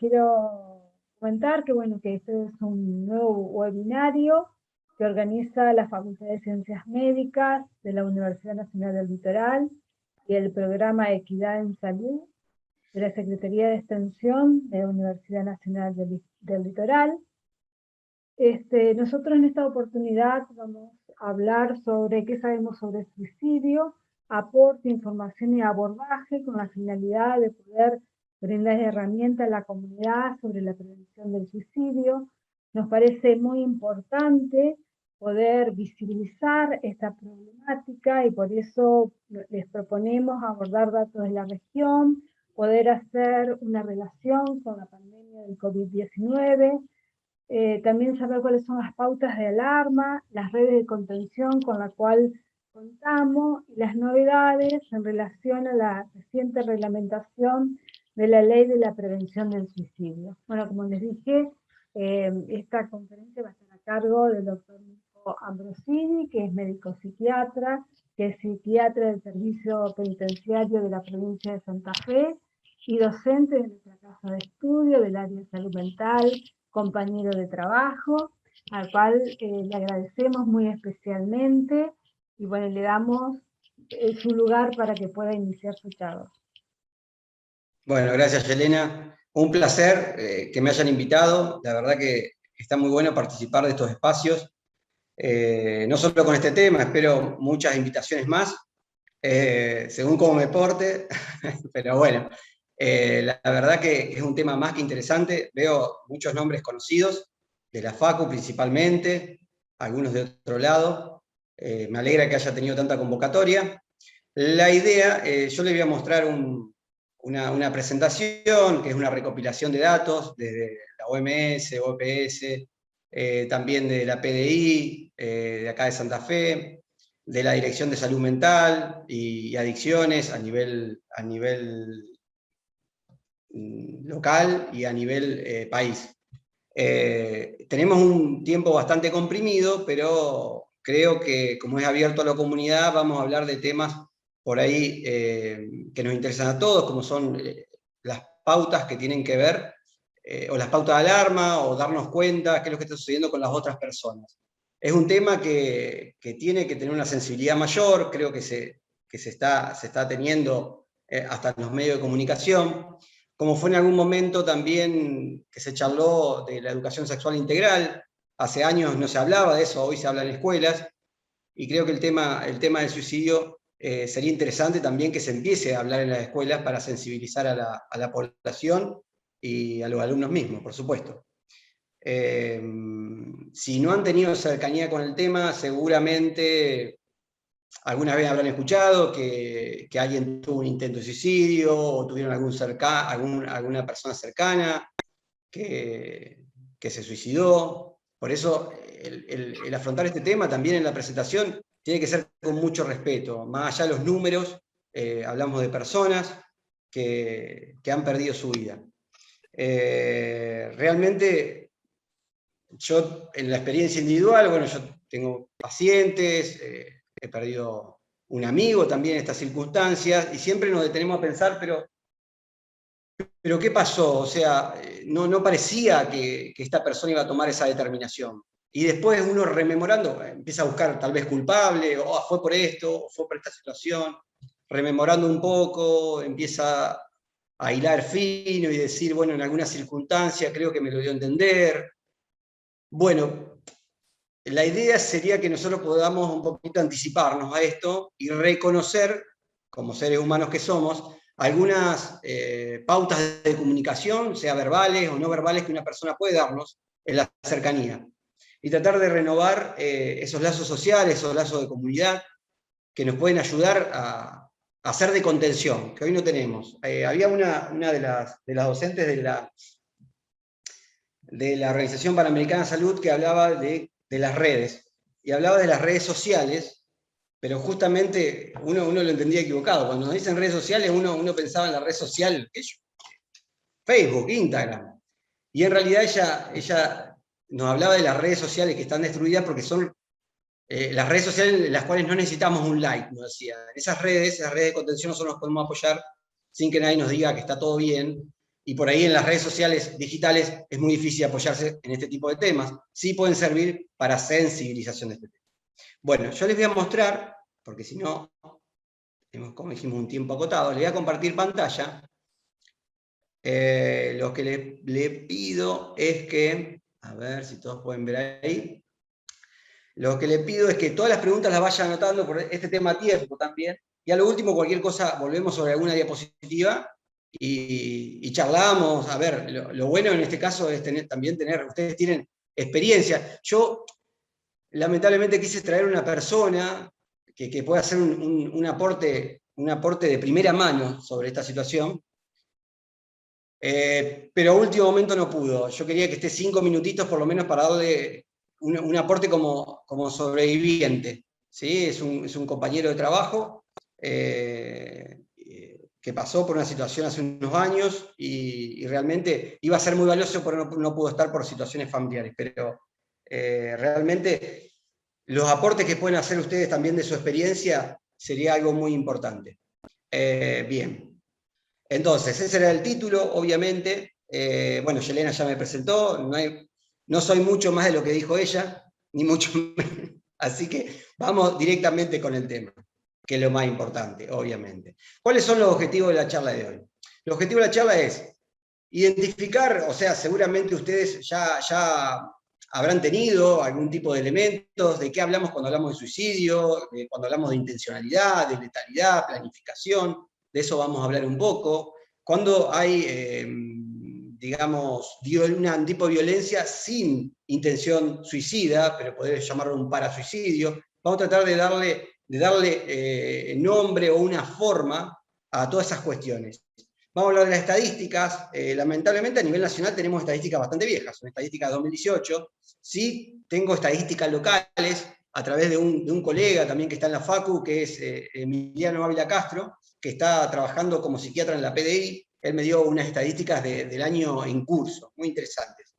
quiero comentar que, bueno, que este es un nuevo webinario que organiza la Facultad de Ciencias Médicas de la Universidad Nacional del Litoral y el Programa Equidad en Salud de la Secretaría de Extensión de la Universidad Nacional del Litoral. Nosotros en esta oportunidad vamos a hablar sobre qué sabemos sobre el suicidio, aporte, información y abordaje con la finalidad de poder brindar herramientas a la comunidad sobre la prevención del suicidio. Nos parece muy importante poder visibilizar esta problemática y por eso les proponemos abordar datos de la región, poder hacer una relación con la pandemia del COVID-19, también saber cuáles son las pautas de alarma, las redes de contención con la cual contamos y las novedades en relación a la reciente reglamentación de la Ley de la Prevención del Suicidio. Bueno, como les dije, esta conferencia va a estar a cargo del doctor Nico Ambrosini, que es médico psiquiatra, que es psiquiatra del Servicio Penitenciario de la provincia de Santa Fe y docente de nuestra casa de estudio del área de salud mental, compañero de trabajo, al cual le agradecemos muy especialmente y bueno, le damos su lugar para que pueda iniciar su charla. Bueno, gracias Yelena. Un placer que me hayan invitado. La verdad que está muy bueno participar de estos espacios. No solo con este tema, espero muchas invitaciones más, según cómo me porte, pero bueno, la verdad que es un tema más que interesante. Veo muchos nombres conocidos, de la Facu principalmente, algunos de otro lado. Me alegra que haya tenido tanta convocatoria. La idea, yo les voy a mostrar una presentación, que es una recopilación de datos desde la OMS, OPS, también de la PDI, de acá de Santa Fe, de la Dirección de Salud Mental y Adicciones a nivel local y a nivel país. Tenemos un tiempo bastante comprimido, pero creo que como es abierto a la comunidad, vamos a hablar de temas por ahí que nos interesan a todos, como son las pautas que tienen que ver, o las pautas de alarma, o darnos cuenta qué es lo que está sucediendo con las otras personas. Es un tema que tiene que tener una sensibilidad mayor, creo que se está teniendo hasta en los medios de comunicación, como fue en algún momento también que se charló de la educación sexual integral. Hace años no se hablaba de eso, hoy se habla en escuelas, y creo que el tema del suicidio sería interesante también que se empiece a hablar en las escuelas para sensibilizar a la población y a los alumnos mismos, por supuesto. Si no han tenido cercanía con el tema, seguramente alguna vez habrán escuchado que alguien tuvo un intento de suicidio, o tuvieron alguna persona cercana que se suicidó. Por eso el afrontar este tema también en la presentación tiene que ser con mucho respeto. Más allá de los números, hablamos de personas que han perdido su vida. Realmente, yo en la experiencia individual, bueno, yo tengo pacientes, he perdido un amigo también en estas circunstancias, y siempre nos detenemos a pensar, pero ¿qué pasó? O sea, no parecía que esta persona iba a tomar esa determinación. Y después uno rememorando, empieza a buscar tal vez culpable, o fue por esto, o fue por esta situación, rememorando un poco, empieza a hilar fino y decir, bueno, en alguna circunstancia creo que me lo dio a entender. Bueno, la idea sería que nosotros podamos un poquito anticiparnos a esto y reconocer, como seres humanos que somos, algunas pautas de comunicación, sea verbales o no verbales, que una persona puede darnos en la cercanía. Y tratar de renovar esos lazos sociales, esos lazos de comunidad, que nos pueden ayudar a hacer de contención, que hoy no tenemos. Había una de las docentes de la Organización Panamericana de Salud que hablaba de las redes, y hablaba de las redes sociales, pero justamente uno lo entendía equivocado. Cuando nos dicen redes sociales, uno pensaba en la red social, Facebook, Instagram, y en realidad ella nos hablaba de las redes sociales que están destruidas porque son las redes sociales en las cuales no necesitamos un like, nos decía. En esas redes de contención nosotros nos podemos apoyar sin que nadie nos diga que está todo bien, y por ahí en las redes sociales digitales es muy difícil apoyarse en este tipo de temas. Sí pueden servir para sensibilización de este tema. Bueno, yo les voy a mostrar, porque si no, tenemos, como dijimos, un tiempo acotado, les voy a compartir pantalla. Lo que le pido es que, a ver si todos pueden ver ahí, lo que le pido es que todas las preguntas las vayan anotando por este tema a tiempo también, y a lo último cualquier cosa volvemos sobre alguna diapositiva y charlamos. A ver, lo bueno en este caso es también tener, ustedes tienen experiencia. Yo lamentablemente quise traer una persona que pueda hacer un aporte de primera mano sobre esta situación, pero a último momento no pudo. Yo quería que esté 5 minutitos por lo menos para darle un aporte como sobreviviente. ¿Sí? Es un compañero de trabajo que pasó por una situación hace unos años y realmente iba a ser muy valioso, pero no pudo estar por situaciones familiares. Pero realmente los aportes que pueden hacer ustedes también de su experiencia sería algo muy importante. Bien. Entonces, ese era el título, obviamente. Bueno, Yelena ya me presentó, no soy mucho más de lo que dijo ella, ni mucho menos. Así que vamos directamente con el tema, que es lo más importante, obviamente. ¿Cuáles son los objetivos de la charla de hoy? El objetivo de la charla es identificar, o sea, seguramente ustedes ya habrán tenido algún tipo de elementos, de qué hablamos cuando hablamos de suicidio, cuando hablamos de intencionalidad, de letalidad, planificación. De eso vamos a hablar un poco. Cuando hay, digamos, un tipo de violencia sin intención suicida, pero poder llamarlo un parasuicidio, vamos a tratar de darle nombre o una forma a todas esas cuestiones. Vamos a hablar de las estadísticas. Lamentablemente a nivel nacional tenemos estadísticas bastante viejas, son estadísticas de 2018. Sí tengo estadísticas locales a través de un colega también que está en la Facu, que es Emiliano Ávila Castro, que está trabajando como psiquiatra en la PDI. Él me dio unas estadísticas del año en curso, muy interesantes.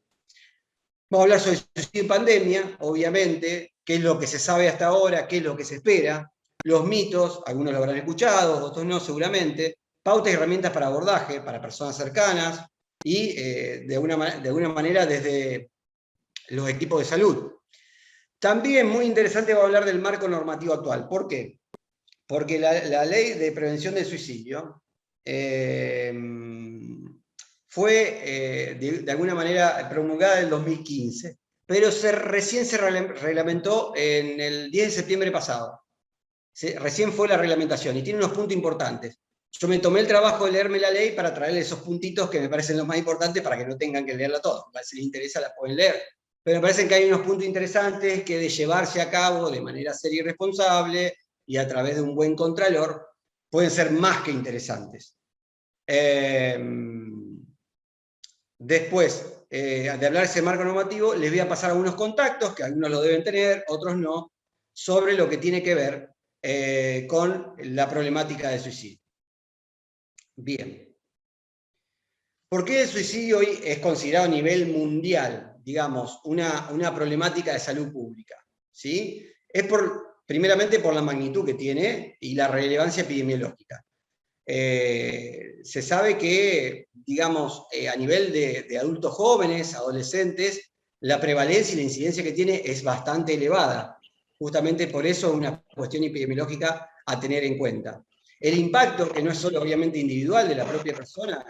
Vamos a hablar sobre suicidio y pandemia, obviamente, qué es lo que se sabe hasta ahora, qué es lo que se espera, los mitos, algunos lo habrán escuchado, otros no seguramente, pautas y herramientas para abordaje, para personas cercanas, y de alguna manera desde los equipos de salud. También muy interesante va a hablar del marco normativo actual. ¿Por qué? Porque la ley de prevención del suicidio fue de alguna manera promulgada en el 2015, pero recién se reglamentó en el 10 de septiembre pasado. Recién fue la reglamentación y tiene unos puntos importantes. Yo me tomé el trabajo de leerme la ley para traerle esos puntitos que me parecen los más importantes para que no tengan que leerla toda. Si les interesa la pueden leer. Pero me parecen que hay unos puntos interesantes que de llevarse a cabo de manera seria y responsable y a través de un buen contralor pueden ser más que interesantes. Después de hablar de ese marco normativo, les voy a pasar algunos contactos, que algunos lo deben tener, otros no, sobre lo que tiene que ver con la problemática del suicidio. Bien. ¿Por qué el suicidio hoy es considerado a nivel mundial, digamos, una problemática de salud pública? ¿Sí? Es primeramente por la magnitud que tiene y la relevancia epidemiológica. Se sabe que, digamos, a nivel de adultos jóvenes, adolescentes, la prevalencia y la incidencia que tiene es bastante elevada. Justamente por eso es una cuestión epidemiológica a tener en cuenta. El impacto, que no es solo obviamente individual de la propia persona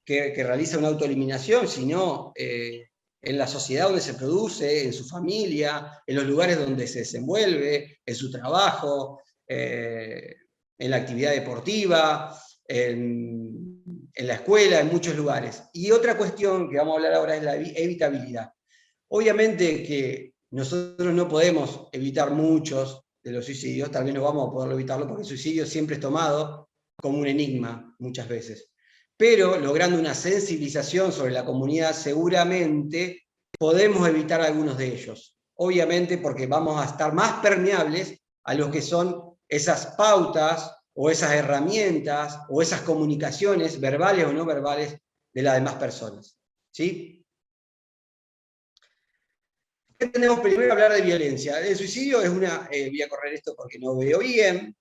que realiza una autoeliminación, sino en la sociedad donde se produce, en su familia, en los lugares donde se desenvuelve, en su trabajo, en la actividad deportiva, en la escuela, en muchos lugares. Y otra cuestión que vamos a hablar ahora es la evitabilidad. Obviamente que nosotros no podemos evitar muchos de los suicidios, tal vez no vamos a poder evitarlo porque el suicidio siempre es tomado como un enigma muchas veces. Pero logrando una sensibilización sobre la comunidad seguramente podemos evitar algunos de ellos. Obviamente porque vamos a estar más permeables a lo que son esas pautas o esas herramientas o esas comunicaciones verbales o no verbales de las demás personas. ¿Sí? Tenemos primero hablar de violencia. El suicidio es voy a correr esto porque no veo bien.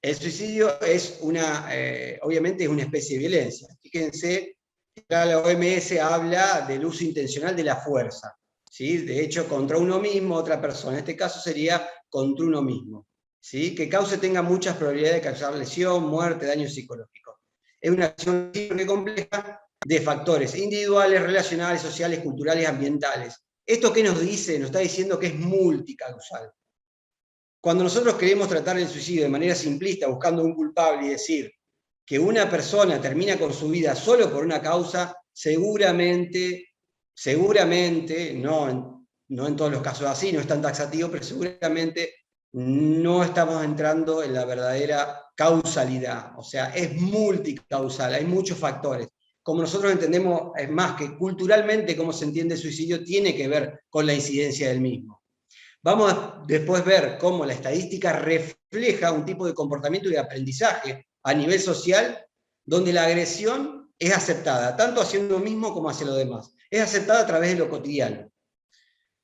El suicidio es obviamente es una especie de violencia. Fíjense, la OMS habla del uso intencional de la fuerza, ¿sí? De hecho, contra uno mismo, otra persona. En este caso sería contra uno mismo, ¿sí? Que tenga muchas probabilidades de causar lesión, muerte, daño psicológico. Es una acción siempre compleja de factores individuales, relacionales, sociales, culturales, ambientales. ¿Esto qué nos dice? Nos está diciendo que es multicausal. Cuando nosotros queremos tratar el suicidio de manera simplista, buscando un culpable y decir que una persona termina con su vida solo por una causa, seguramente, no en todos los casos así, no es tan taxativo, pero seguramente no estamos entrando en la verdadera causalidad. O sea, es multicausal, hay muchos factores. Como nosotros entendemos, es más que culturalmente cómo se entiende el suicidio tiene que ver con la incidencia del mismo. Vamos a después ver cómo la estadística refleja un tipo de comportamiento y de aprendizaje a nivel social, donde la agresión es aceptada, tanto hacia uno mismo como hacia los demás. Es aceptada a través de lo cotidiano.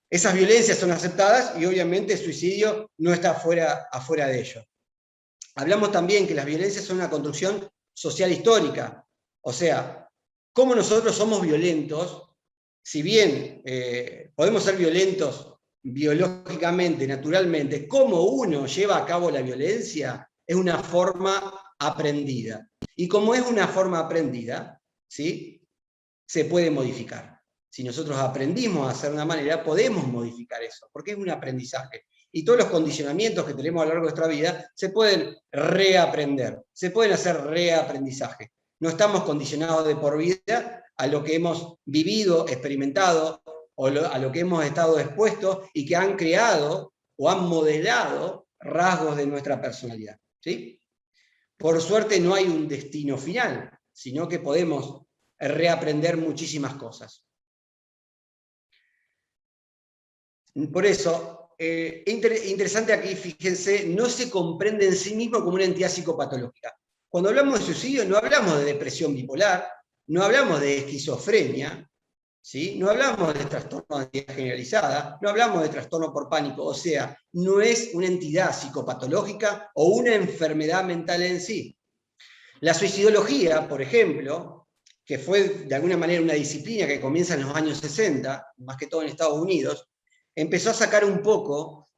Esas violencias son aceptadas y obviamente el suicidio no está afuera de ello. Hablamos también que las violencias son una construcción social histórica. O sea, cómo nosotros somos violentos, si bien podemos ser violentos biológicamente, naturalmente, cómo uno lleva a cabo la violencia es una forma aprendida. Y como es una forma aprendida, ¿sí? Se puede modificar. Si nosotros aprendimos a hacer de una manera, podemos modificar eso, porque es un aprendizaje. Y todos los condicionamientos que tenemos a lo largo de nuestra vida se pueden reaprender, se pueden hacer reaprendizaje. No estamos condicionados de por vida a lo que hemos vivido, experimentado, o a lo que hemos estado expuestos y que han creado o han modelado rasgos de nuestra personalidad, ¿sí? Por suerte no hay un destino final, sino que podemos reaprender muchísimas cosas. Por eso, interesante aquí, fíjense, no se comprende en sí mismo como una entidad psicopatológica. Cuando hablamos de suicidio no hablamos de depresión bipolar, no hablamos de esquizofrenia, ¿sí? No hablamos de trastorno de ansiedad generalizada, no hablamos de trastorno por pánico, o sea, no es una entidad psicopatológica o una enfermedad mental en sí. La suicidología, por ejemplo, que fue de alguna manera una disciplina que comienza en los años 60, más que todo en Estados Unidos, empezó a sacar un poco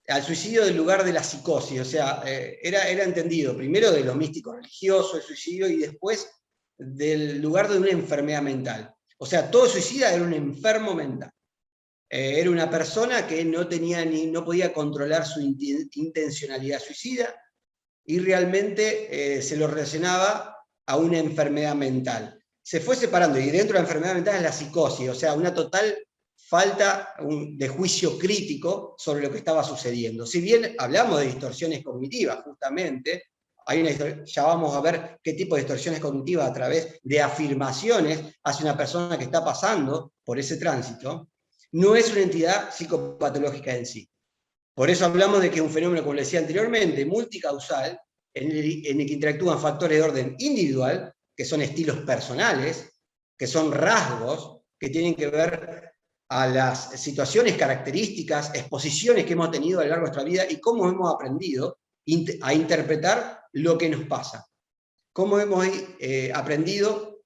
al suicidio del lugar de la psicosis, o sea, era entendido primero de lo místico religioso, el suicidio, y después del lugar de una enfermedad mental. O sea, todo suicida era un enfermo mental. Era una persona que no podía controlar su intencionalidad suicida y realmente se lo relacionaba a una enfermedad mental. Se fue separando y dentro de la enfermedad mental es la psicosis, o sea, una total falta de juicio crítico sobre lo que estaba sucediendo. Si bien hablamos de distorsiones cognitivas, justamente, ya vamos a ver qué tipo de distorsiones cognitivas a través de afirmaciones hacia una persona que está pasando por ese tránsito, no es una entidad psicopatológica en sí. Por eso hablamos de que es un fenómeno, como les decía anteriormente, multicausal, en el que interactúan factores de orden individual, que son estilos personales, que son rasgos que tienen que ver a las situaciones, características, exposiciones que hemos tenido a lo largo de nuestra vida y cómo hemos aprendido a interpretar lo que nos pasa. Cómo hemos aprendido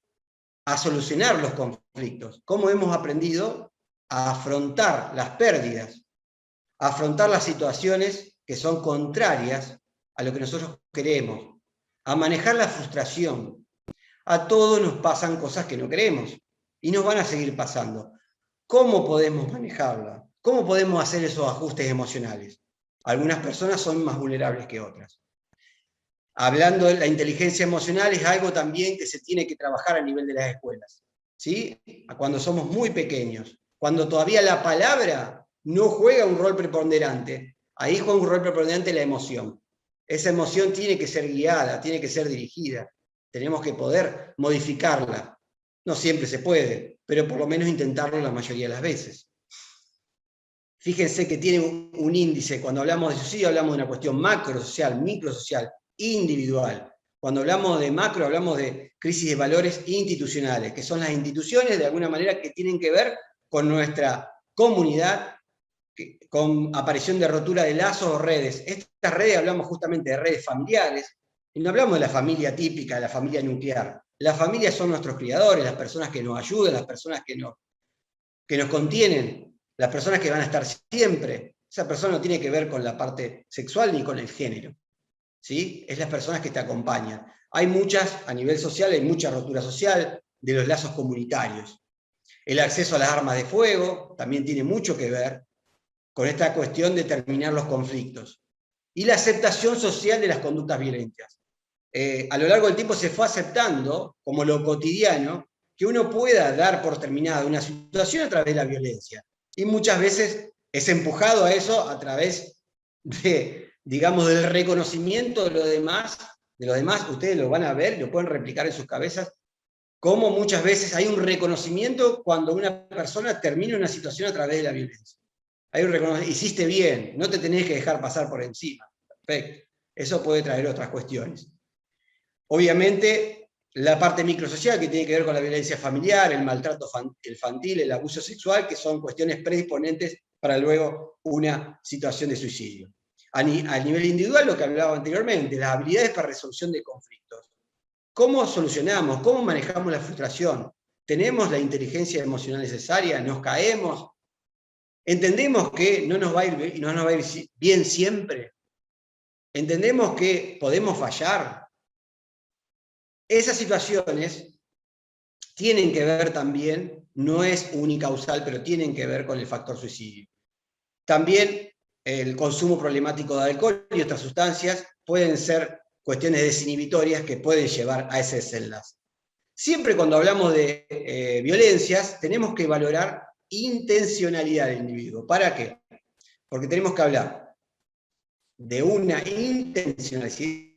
a solucionar los conflictos, cómo hemos aprendido a afrontar las pérdidas, a afrontar las situaciones que son contrarias a lo que nosotros queremos, a manejar la frustración. A todos nos pasan cosas que no queremos y nos van a seguir pasando. ¿Cómo podemos manejarla? ¿Cómo podemos hacer esos ajustes emocionales? Algunas personas son más vulnerables que otras. Hablando de la inteligencia emocional, es algo también que se tiene que trabajar a nivel de las escuelas, ¿sí? Cuando somos muy pequeños, cuando todavía la palabra no juega un rol preponderante, ahí juega un rol preponderante la emoción. Esa emoción tiene que ser guiada, tiene que ser dirigida, tenemos que poder modificarla. No siempre se puede, pero por lo menos intentarlo la mayoría de las veces. Fíjense que tiene un índice, cuando hablamos de suicidio hablamos de una cuestión macrosocial, microsocial, individual. Cuando hablamos de macro hablamos de crisis de valores institucionales, que son las instituciones de alguna manera que tienen que ver con nuestra comunidad con aparición de rotura de lazos o redes. Estas redes, hablamos justamente de redes familiares, y no hablamos de la familia típica, de la familia nuclear. Las familias son nuestros criadores, las personas que nos ayudan, las personas que nos contienen, las personas que van a estar siempre. Esa persona no tiene que ver con la parte sexual ni con el género, ¿sí? Es las personas que te acompañan. Hay muchas, a nivel social, hay mucha rotura social de los lazos comunitarios. El acceso a las armas de fuego también tiene mucho que ver con esta cuestión de terminar los conflictos. Y la aceptación social de las conductas violentas. A lo largo del tiempo se fue aceptando, como lo cotidiano, que uno pueda dar por terminada una situación a través de la violencia. Y muchas veces es empujado a eso a través de, digamos, del reconocimiento de los demás. Ustedes lo van a ver, lo pueden replicar en sus cabezas, cómo muchas veces hay un reconocimiento cuando una persona termina una situación a través de la violencia. Hay un reconocimiento, hiciste bien, no te tenés que dejar pasar por encima. Perfecto. Eso puede traer otras cuestiones. Obviamente, la parte microsocial que tiene que ver con la violencia familiar, el maltrato infantil, el abuso sexual, que son cuestiones predisponentes para luego una situación de suicidio. A nivel individual, lo que hablaba anteriormente, las habilidades para resolución de conflictos. ¿Cómo solucionamos? ¿Cómo manejamos la frustración? ¿Tenemos la inteligencia emocional necesaria? ¿Nos caemos? ¿Entendemos que no nos va a ir bien siempre? ¿Entendemos que podemos fallar? Esas situaciones tienen que ver también, no es unicausal, pero tienen que ver con el factor suicidio. También el consumo problemático de alcohol y otras sustancias pueden ser cuestiones desinhibitorias que pueden llevar a ese desenlace. Siempre cuando hablamos de violencias, tenemos que valorar intencionalidad del individuo. ¿Para qué? Porque tenemos que hablar de una intencionalidad,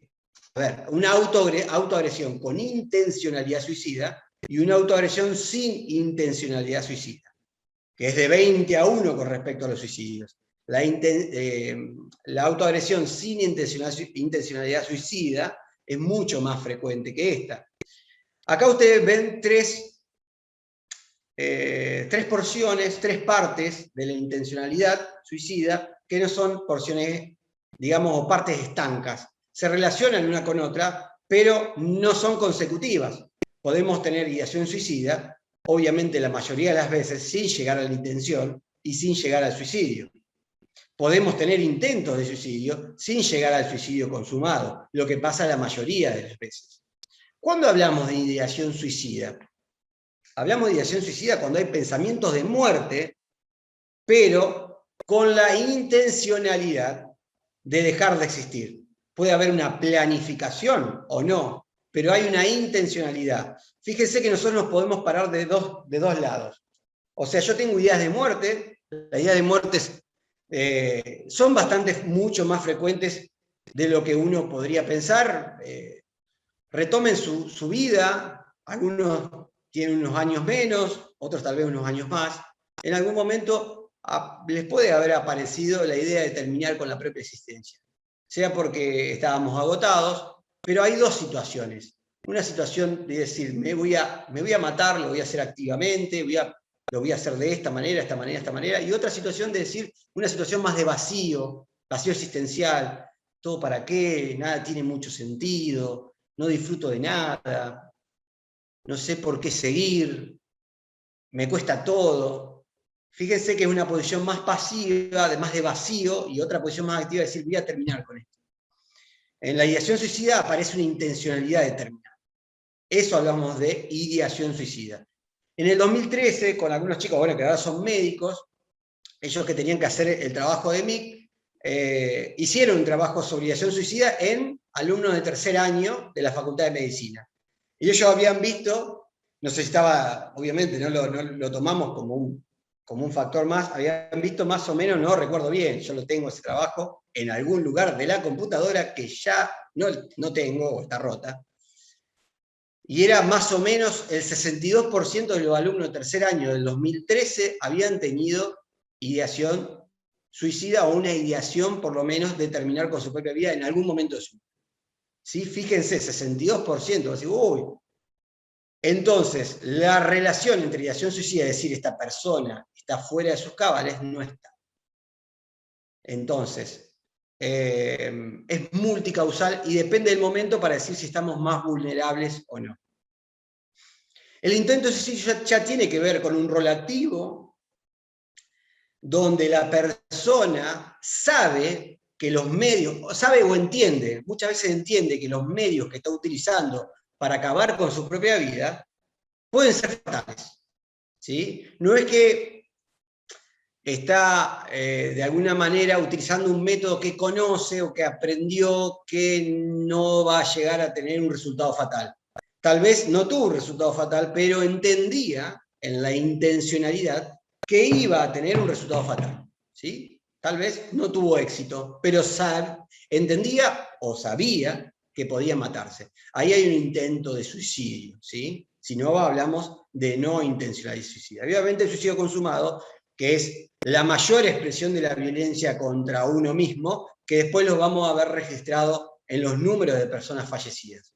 una autoagresión con intencionalidad suicida y una autoagresión sin intencionalidad suicida, que es de 20-1 con respecto a los suicidios. La autoagresión sin intencionalidad suicida es mucho más frecuente que esta. Acá ustedes ven tres porciones, tres partes de la intencionalidad suicida, que no son porciones, digamos, o partes estancas. Se relacionan una con otra, pero no son consecutivas. Podemos tener ideación suicida, obviamente la mayoría de las veces sin llegar a la intención y sin llegar al suicidio. Podemos tener intentos de suicidio sin llegar al suicidio consumado, lo que pasa la mayoría de las veces. ¿Cuándo hablamos de ideación suicida? Hablamos de ideación suicida cuando hay pensamientos de muerte, pero con la intencionalidad de dejar de existir. Puede haber una planificación o no, pero hay una intencionalidad. Fíjense que nosotros nos podemos parar de dos lados. O sea, yo tengo ideas de muerte, las ideas de muerte son mucho más frecuentes de lo que uno podría pensar. Retomen su vida, algunos tienen unos años menos, otros tal vez unos años más. En algún momento les puede haber aparecido la idea de terminar con la propia existencia, sea porque estábamos agotados, pero hay dos situaciones. Una situación de decir, me voy a matar, lo voy a hacer activamente, lo voy a hacer de esta manera, y otra situación de decir, una situación más de vacío existencial, todo para qué, nada tiene mucho sentido, no disfruto de nada, no sé por qué seguir, me cuesta todo. Fíjense que es una posición más pasiva, más de vacío, y otra posición más activa de decir, voy a terminar con esto. En la ideación suicida aparece una intencionalidad de terminar. Eso hablamos de ideación suicida. En el 2013, con algunos chicos, bueno, que ahora son médicos, ellos que tenían que hacer el trabajo de MIC, hicieron un trabajo sobre ideación suicida en alumnos de tercer año de la Facultad de Medicina. Y ellos habían visto, no sé si estaba, obviamente no lo tomamos como un factor más, habían visto más o menos, no recuerdo bien, yo lo tengo ese trabajo en algún lugar de la computadora que ya no tengo o está rota. Y era más o menos el 62% de los alumnos de tercer año del 2013 habían tenido ideación suicida o una ideación por lo menos de terminar con su propia vida en algún momento de su vida. ¿Sí? Fíjense, 62%. Así, uy. Entonces, la relación entre ideación suicida, es decir, esta persona está fuera de sus cabales, no está. Entonces, es multicausal y depende del momento para decir si estamos más vulnerables o no. El intento de suicidio ya tiene que ver con un rol activo, donde la persona sabe que los medios, sabe o entiende, muchas veces entiende que los medios que está utilizando para acabar con su propia vida pueden ser fatales, ¿sí? No es que está de alguna manera utilizando un método que conoce o que aprendió que no va a llegar a tener un resultado fatal. Tal vez no tuvo un resultado fatal, pero entendía en la intencionalidad que iba a tener un resultado fatal, ¿sí? Tal vez no tuvo éxito, pero entendía o sabía que podía matarse. Ahí hay un intento de suicidio, ¿sí? Si no, hablamos de no intencional suicidio. Obviamente el suicidio consumado, que es la mayor expresión de la violencia contra uno mismo, que después lo vamos a ver registrado en los números de personas fallecidas,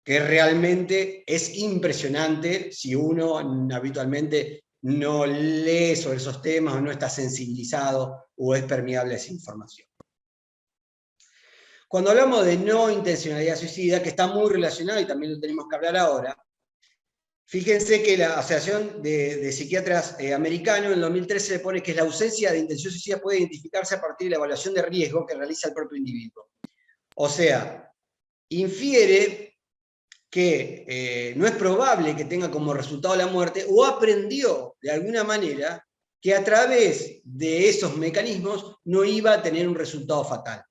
que realmente es impresionante si uno habitualmente no lee sobre esos temas o no está sensibilizado o es permeable a esa información. Cuando hablamos de no intencionalidad suicida, que está muy relacionado y también lo tenemos que hablar ahora, fíjense que la Asociación de Psiquiatras Americanos en el 2013 le pone que la ausencia de intención suicida puede identificarse a partir de la evaluación de riesgo que realiza el propio individuo. O sea, infiere que no es probable que tenga como resultado la muerte, o aprendió de alguna manera que a través de esos mecanismos no iba a tener un resultado fatal.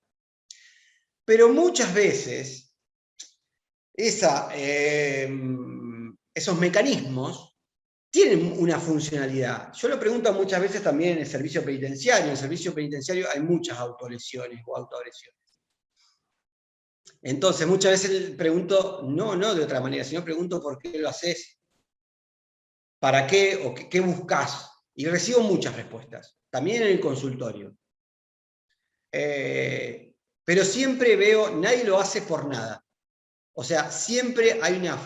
Pero muchas veces esos mecanismos tienen una funcionalidad. Yo lo pregunto muchas veces también en el servicio penitenciario. En el servicio penitenciario hay muchas autolesiones o autoagresiones. Entonces, muchas veces pregunto, no de otra manera, sino pregunto por qué lo haces, para qué o qué buscas. Y recibo muchas respuestas, también en el consultorio. Pero siempre veo, nadie lo hace por nada. O sea, siempre hay una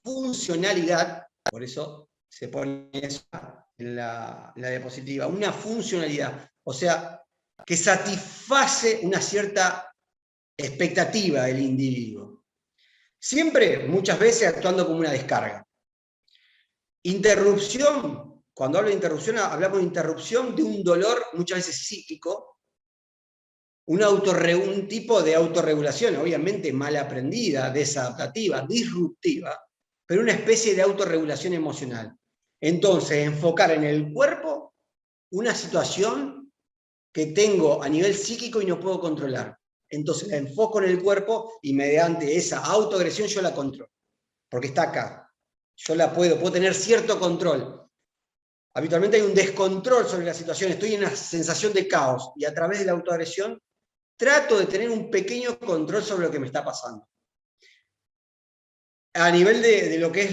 funcionalidad, por eso se pone eso en la diapositiva, una funcionalidad, o sea, que satisface una cierta expectativa del individuo. Siempre, muchas veces, actuando como una descarga. Interrupción, cuando hablo de interrupción, hablamos de interrupción de un dolor muchas veces psíquico, un tipo de autorregulación, obviamente mal aprendida, desadaptativa, disruptiva, pero una especie de autorregulación emocional. Entonces, enfocar en el cuerpo una situación que tengo a nivel psíquico y no puedo controlar. Entonces la enfoco en el cuerpo y mediante esa autoagresión yo la controlo, porque está acá. Yo la puedo tener cierto control. Habitualmente hay un descontrol sobre la situación, estoy en una sensación de caos y a través de la autoagresión trato de tener un pequeño control sobre lo que me está pasando. A nivel de lo que es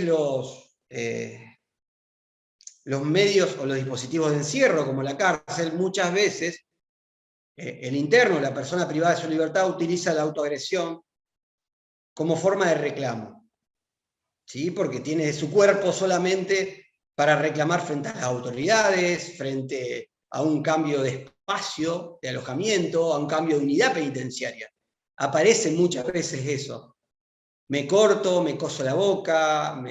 los medios o los dispositivos de encierro, como la cárcel, muchas veces el interno, la persona privada de su libertad, utiliza la autoagresión como forma de reclamo, ¿sí? Porque tiene su cuerpo solamente para reclamar frente a las autoridades, frente a un cambio de espacio, de alojamiento, a un cambio de unidad penitenciaria. Aparece muchas veces eso. Me corto, me coso la boca,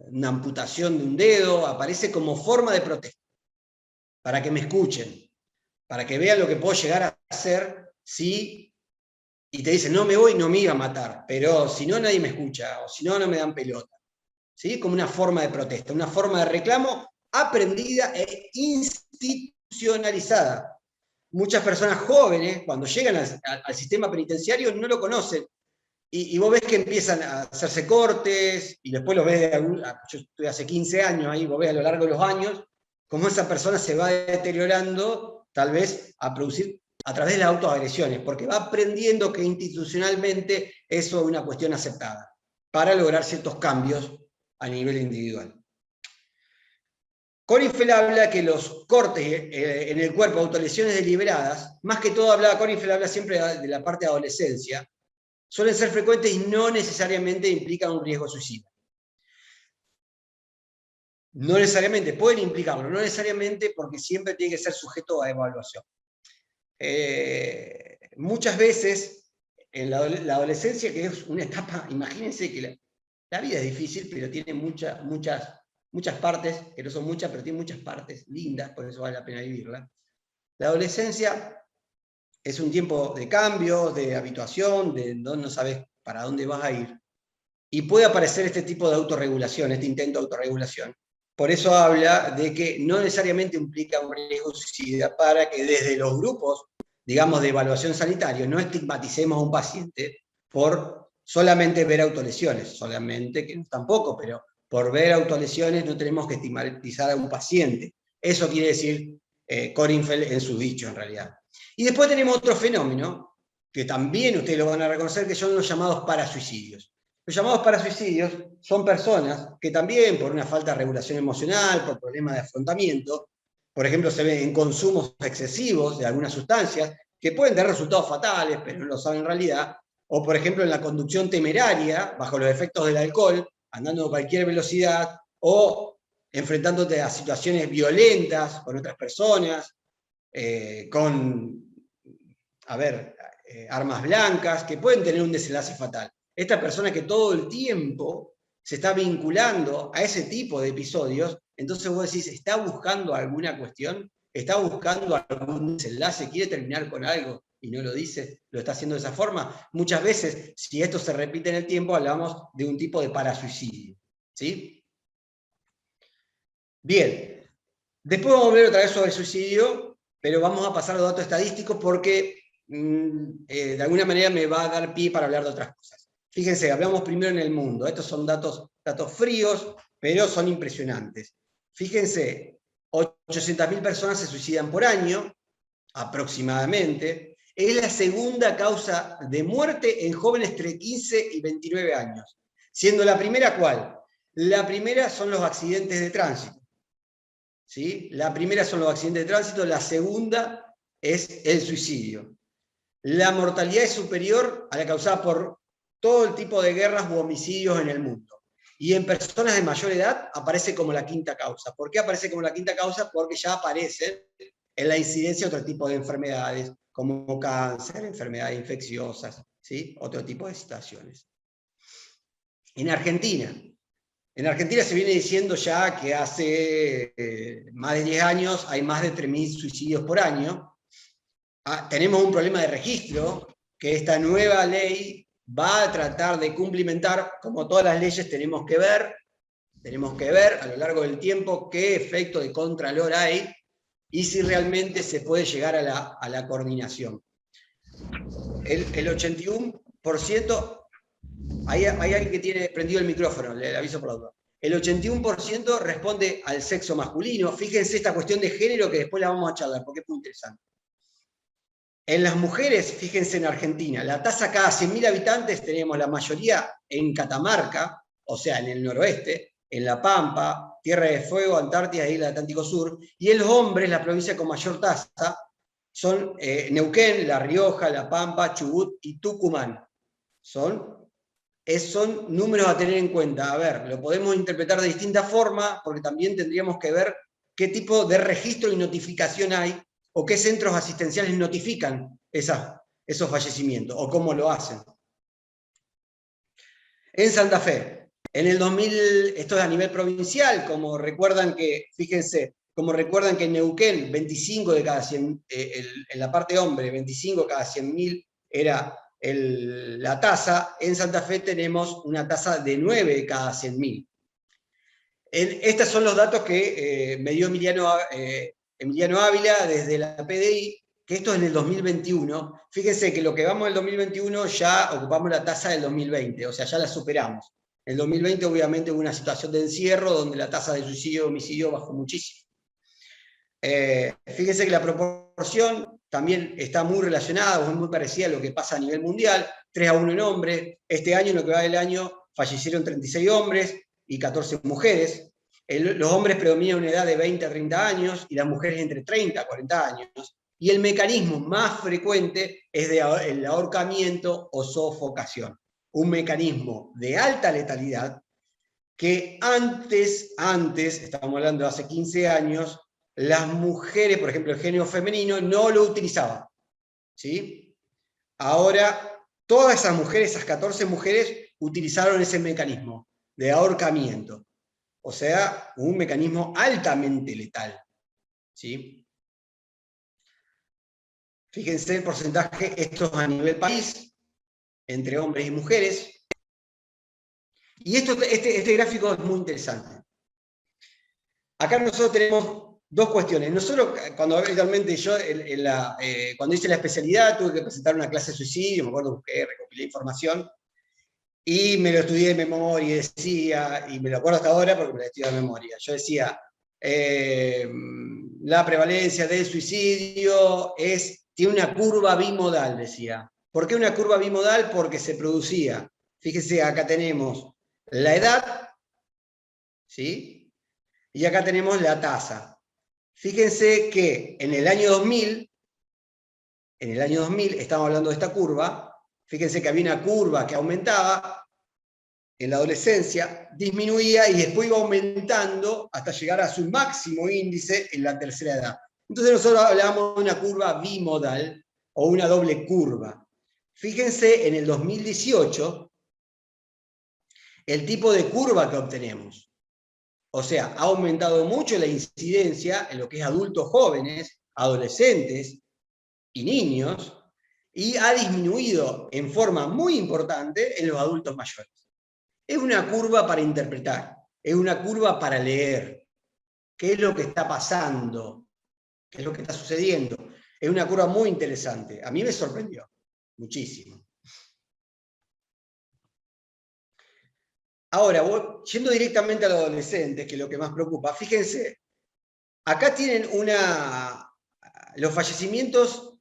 una amputación de un dedo, aparece como forma de protesta, para que me escuchen, para que vean lo que puedo llegar a hacer si, y te dicen, no me voy, no me iba a matar, pero si no nadie me escucha, o si no, no me dan pelota. ¿Sí? Como una forma de protesta, una forma de reclamo aprendida e institucionalizada. Muchas personas jóvenes, cuando llegan al sistema penitenciario, no lo conocen. Y vos ves que empiezan a hacerse cortes, y después lo ves, yo estoy hace 15 años ahí, vos ves a lo largo de los años, cómo esa persona se va deteriorando, tal vez a producir a través de las autoagresiones, porque va aprendiendo que institucionalmente eso es una cuestión aceptada, para lograr ciertos cambios a nivel individual. Kornfeld habla que los cortes en el cuerpo, autolesiones deliberadas, más que todo Kornfeld habla siempre de la parte de adolescencia, suelen ser frecuentes y no necesariamente implican un riesgo suicida. No necesariamente, pueden implicarlo, no necesariamente porque siempre tiene que ser sujeto a evaluación. muchas veces, en la adolescencia, que es una etapa, imagínense que la vida es difícil, pero tiene muchas partes, que no son muchas, pero tiene muchas partes lindas, por eso vale la pena vivirla. La adolescencia es un tiempo de cambio, de habituación, de no sabes para dónde vas a ir. Y puede aparecer este tipo de autorregulación, este intento de autorregulación. Por eso habla de que no necesariamente implica un riesgo suicida, para que desde los grupos, digamos, de evaluación sanitaria, no estigmaticemos a un paciente por solamente ver autolesiones, solamente, que tampoco, pero por ver autolesiones no tenemos que estigmatizar a un paciente. Eso quiere decir Kornfeld en su dicho, en realidad. Y después tenemos otro fenómeno, que también ustedes lo van a reconocer, que son los llamados parasuicidios. Los llamados parasuicidios son personas que también, por una falta de regulación emocional, por problemas de afrontamiento, por ejemplo, se ven en consumos excesivos de algunas sustancias, que pueden tener resultados fatales, pero no lo saben en realidad, o por ejemplo en la conducción temeraria, bajo los efectos del alcohol, andando a cualquier velocidad, o enfrentándote a situaciones violentas con otras personas, con, armas blancas, que pueden tener un desenlace fatal. Esta persona que todo el tiempo se está vinculando a ese tipo de episodios, entonces vos decís, ¿está buscando alguna cuestión? ¿Está buscando algún desenlace? ¿Quiere terminar con algo y no lo dice? ¿Lo está haciendo de esa forma? Muchas veces, si esto se repite en el tiempo, hablamos de un tipo de parasuicidio. ¿Sí? Bien. Después vamos a ver otra vez sobre el suicidio, pero vamos a pasar a los datos estadísticos porque de alguna manera me va a dar pie para hablar de otras cosas. Fíjense, hablamos primero en el mundo. Estos son datos fríos, pero son impresionantes. Fíjense, 800.000 personas se suicidan por año, aproximadamente. Es la segunda causa de muerte en jóvenes entre 15 y 29 años. Siendo la primera, ¿cuál? La primera son los accidentes de tránsito. ¿Sí? La primera son los accidentes de tránsito, la segunda es el suicidio. La mortalidad es superior a la causada por todo el tipo de guerras u homicidios en el mundo. Y en personas de mayor edad aparece como la quinta causa. ¿Por qué aparece como la quinta causa? Porque ya aparece en la incidencia otro tipo de enfermedades, como cáncer, enfermedades infecciosas, ¿sí? Otro tipo de situaciones. En Argentina se viene diciendo ya que hace más de 10 años hay más de 3.000 suicidios por año. Tenemos un problema de registro que esta nueva ley va a tratar de cumplimentar. Como todas las leyes tenemos que ver a lo largo del tiempo qué efecto de contralor hay y si realmente se puede llegar a la coordinación. El 81%... Hay alguien que tiene prendido el micrófono, le aviso por la duda. El 81% responde al sexo masculino. Fíjense esta cuestión de género que después la vamos a charlar, porque es muy interesante. En las mujeres, fíjense en Argentina, la tasa cada 100.000 habitantes tenemos la mayoría en Catamarca, o sea, en el noroeste, en La Pampa, Tierra de Fuego, Antártida e Isla del Atlántico Sur, y en los hombres, la provincia con mayor tasa son Neuquén, La Rioja, La Pampa, Chubut y Tucumán. Son números a tener en cuenta. A ver, lo podemos interpretar de distintas formas, porque también tendríamos que ver qué tipo de registro y notificación hay, o qué centros asistenciales notifican esos fallecimientos, o cómo lo hacen. En Santa Fe, en el 2000, esto es a nivel provincial, como recuerdan que, fíjense, como recuerdan que en Neuquén, 25 de cada 100, en la parte hombre, 25 cada 100.000 era la tasa. En Santa Fe tenemos una tasa de 9 cada 100.000. Estos son los datos que me dio Emiliano Ávila desde la PDI, que esto es en el 2021. Fíjense que lo que vamos del 2021 ya ocupamos la tasa del 2020, o sea, ya la superamos. En el 2020 obviamente hubo una situación de encierro donde la tasa de suicidio y homicidio bajó muchísimo. Fíjense que la proporción también está muy relacionada, o es muy parecida a lo que pasa a nivel mundial, 3-1 en hombres. Este año, en lo que va del año, fallecieron 36 hombres y 14 mujeres. Los hombres predominan una edad de 20 a 30 años y las mujeres entre 30 a 40 años. Y el mecanismo más frecuente es el ahorcamiento o sofocación. Un mecanismo de alta letalidad que antes, estamos hablando de hace 15 años, las mujeres, por ejemplo, el género femenino, no lo utilizaban. ¿sí? Ahora, todas esas mujeres, esas 14 mujeres, utilizaron ese mecanismo de ahorcamiento. O sea, un mecanismo altamente letal, ¿sí? Fíjense el porcentaje, esto es a nivel país, entre hombres y mujeres. Y este gráfico es muy interesante. Acá nosotros tenemos dos cuestiones. Nosotros, cuando habitualmente yo, cuando hice la especialidad, tuve que presentar una clase de suicidio, me acuerdo, busqué, recopilé información, y me lo estudié de memoria, y decía, y me lo acuerdo hasta ahora porque me lo estudié de memoria, yo decía, la prevalencia del suicidio tiene una curva bimodal, decía. ¿Por qué una curva bimodal? Porque se producía, fíjese, acá tenemos la edad, ¿sí? Y acá tenemos la tasa. Fíjense que en el año 2000, estamos hablando de esta curva, fíjense que había una curva que aumentaba en la adolescencia, disminuía y después iba aumentando hasta llegar a su máximo índice en la tercera edad. Entonces nosotros hablamos de una curva bimodal o una doble curva. Fíjense en el 2018 el tipo de curva que obtenemos. O sea, ha aumentado mucho la incidencia en lo que es adultos jóvenes, adolescentes y niños, y ha disminuido en forma muy importante en los adultos mayores. Es una curva para interpretar, es una curva para leer. ¿Qué es lo que está pasando? ¿Qué es lo que está sucediendo? Es una curva muy interesante. A mí me sorprendió muchísimo. Ahora, yendo directamente a los adolescentes, que es lo que más preocupa, fíjense, acá tienen los fallecimientos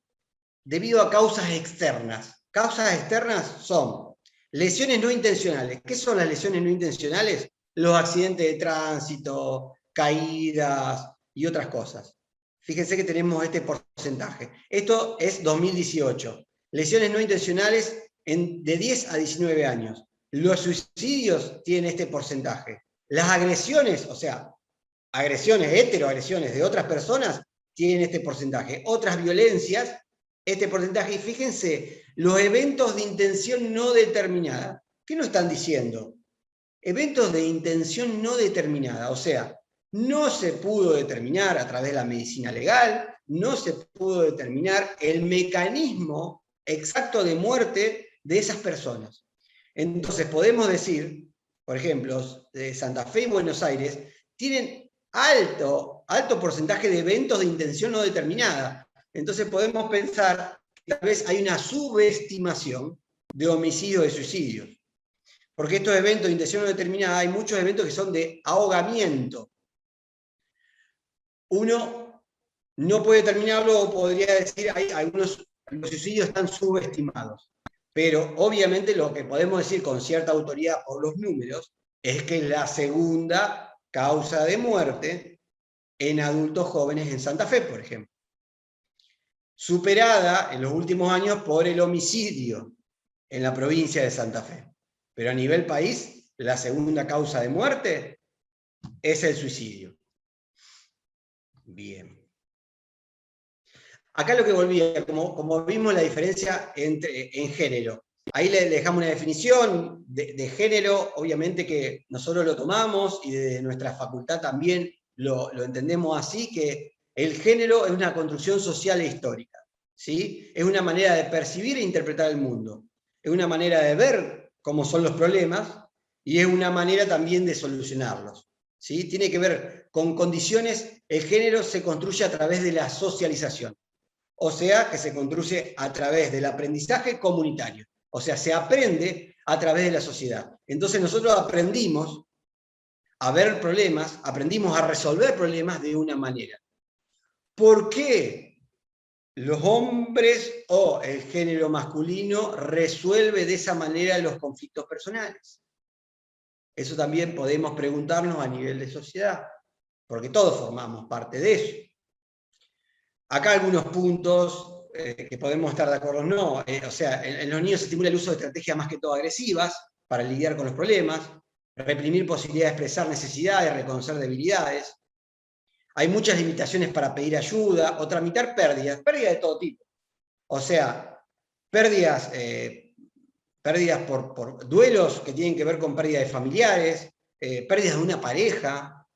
debido a causas externas. Causas externas son lesiones no intencionales. ¿Qué son las lesiones no intencionales? Los accidentes de tránsito, caídas y otras cosas. Fíjense que tenemos este porcentaje. Esto es 2018. Lesiones no intencionales de 10 a 19 años. Los suicidios tienen este porcentaje. Las agresiones, o sea, agresiones, heteroagresiones de otras personas, tienen este porcentaje. Otras violencias, este porcentaje. Y fíjense, los eventos de intención no determinada. ¿Qué nos están diciendo? Eventos de intención no determinada, o sea, no se pudo determinar a través de la medicina legal, no se pudo determinar el mecanismo exacto de muerte de esas personas. Entonces podemos decir, por ejemplo, de Santa Fe y Buenos Aires, tienen alto porcentaje de eventos de intención no determinada. Entonces podemos pensar que tal vez hay una subestimación de homicidios y suicidios. Porque estos eventos de intención no determinada, hay muchos eventos que son de ahogamiento. Uno no puede determinarlo, o podría decir, los suicidios están subestimados. Pero obviamente lo que podemos decir con cierta autoridad por los números es que es la segunda causa de muerte en adultos jóvenes en Santa Fe, por ejemplo. Superada en los últimos años por el homicidio en la provincia de Santa Fe. Pero a nivel país, la segunda causa de muerte es el suicidio. Bien. Acá lo que volvía, como vimos la diferencia en género. Ahí le dejamos una definición de género, obviamente que nosotros lo tomamos y desde nuestra facultad también lo entendemos así, que el género es una construcción social e histórica, ¿sí? Es una manera de percibir e interpretar el mundo, es una manera de ver cómo son los problemas y es una manera también de solucionarlos, ¿sí? Tiene que ver con condiciones, el género se construye a través de la socialización, o sea, que se construye a través del aprendizaje comunitario. O sea, se aprende a través de la sociedad. Entonces nosotros aprendimos a ver problemas, aprendimos a resolver problemas de una manera. ¿Por qué los hombres o el género masculino resuelve de esa manera los conflictos personales? Eso también podemos preguntarnos a nivel de sociedad, porque todos formamos parte de eso. Acá algunos puntos que podemos estar de acuerdo o no. O sea, en los niños se estimula el uso de estrategias más que todo agresivas para lidiar con los problemas, reprimir posibilidad de expresar necesidades, reconocer debilidades. Hay muchas limitaciones para pedir ayuda o tramitar pérdidas de todo tipo. O sea, pérdidas, pérdidas por duelos que tienen que ver con pérdidas de familiares, pérdidas de una pareja,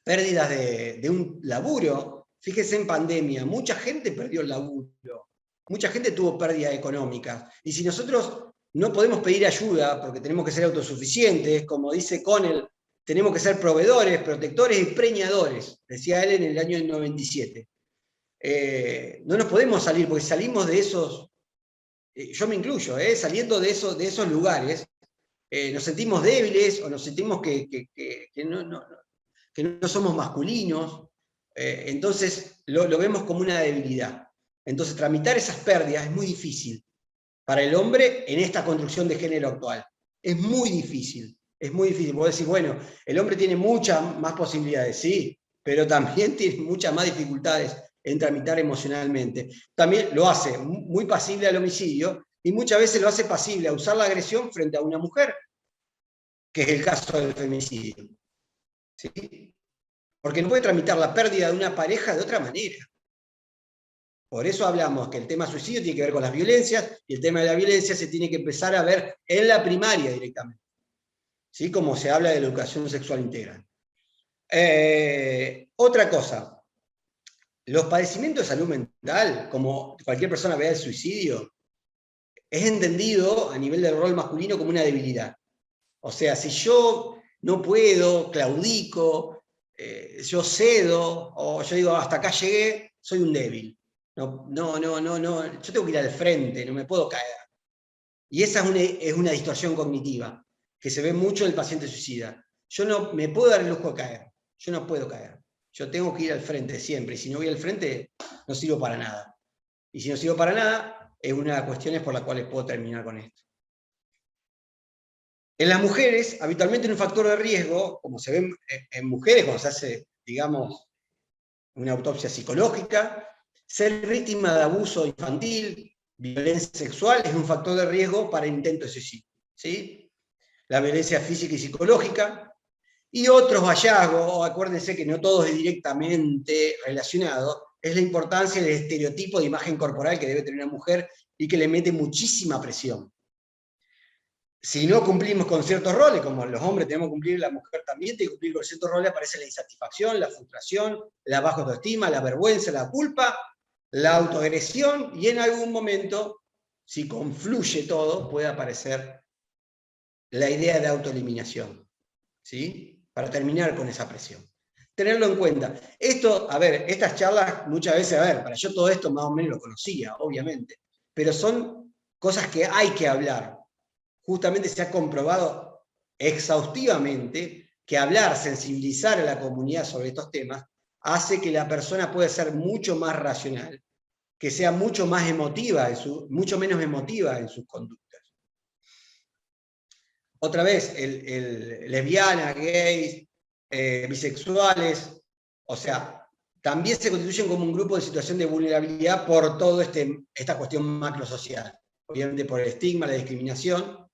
pérdidas de un laburo. Fíjese en pandemia, mucha gente perdió el laburo, mucha gente tuvo pérdidas económicas. Y si nosotros no podemos pedir ayuda porque tenemos que ser autosuficientes, como dice Connell, tenemos que ser proveedores, protectores y preñadores, decía él en el año 97. No nos podemos salir, porque salimos de esos, yo me incluyo, saliendo de esos lugares, nos sentimos débiles o nos sentimos que no somos masculinos, entonces lo vemos como una debilidad. Entonces tramitar esas pérdidas es muy difícil para el hombre en esta construcción de género actual. Es muy difícil, es muy difícil. Vos decís, bueno, el hombre tiene muchas más posibilidades, sí, pero también tiene muchas más dificultades en tramitar emocionalmente. También lo hace muy pasible al homicidio y muchas veces lo hace pasible a usar la agresión frente a una mujer, que es el caso del femicidio. ¿Sí? Porque no puede tramitar la pérdida de una pareja de otra manera. Por eso hablamos que el tema suicidio tiene que ver con las violencias, y el tema de la violencia se tiene que empezar a ver en la primaria directamente, ¿sí? Como se habla de la educación sexual integral. Otra cosa, los padecimientos de salud mental, como cualquier persona vea el suicidio, es entendido a nivel del rol masculino como una debilidad. O sea, si yo no puedo, claudico, yo cedo, o yo digo, hasta acá llegué, soy un débil. No, yo tengo que ir al frente, no me puedo caer. Y esa es una distorsión cognitiva, que se ve mucho en el paciente suicida. Yo no me puedo dar el lujo de caer, yo no puedo caer. Yo tengo que ir al frente siempre, y si no voy al frente, no sirvo para nada. Y si no sirvo para nada, es una de las cuestiones por las cuales puedo terminar con esto. En las mujeres, habitualmente un factor de riesgo, como se ve en mujeres cuando se hace, digamos, una autopsia psicológica, ser víctima de abuso infantil, violencia sexual, es un factor de riesgo para intento de suicidio. ¿Sí? La violencia física y psicológica, y otros hallazgos, acuérdense que no todo es directamente relacionado, es la importancia del estereotipo de imagen corporal que debe tener una mujer y que le mete muchísima presión. Si no cumplimos con ciertos roles, como los hombres tenemos que cumplir, la mujer también tiene que cumplir con ciertos roles, aparece la insatisfacción, la frustración, la baja autoestima, la vergüenza, la culpa, la autoagresión, y en algún momento, si confluye todo, puede aparecer la idea de autoeliminación, ¿sí? Para terminar con esa presión. Tenerlo en cuenta. Esto, a ver, estas charlas muchas veces, a ver, para yo todo esto más o menos lo conocía, obviamente, pero son cosas que hay que hablar. Justamente se ha comprobado exhaustivamente que hablar, sensibilizar a la comunidad sobre estos temas, hace que la persona pueda ser mucho más racional, que sea mucho más emotiva, mucho menos emotiva en sus conductas. Otra vez, lesbianas, gays, bisexuales, o sea, también se constituyen como un grupo de situación de vulnerabilidad por toda esta cuestión macrosocial. Obviamente por el estigma, la discriminación.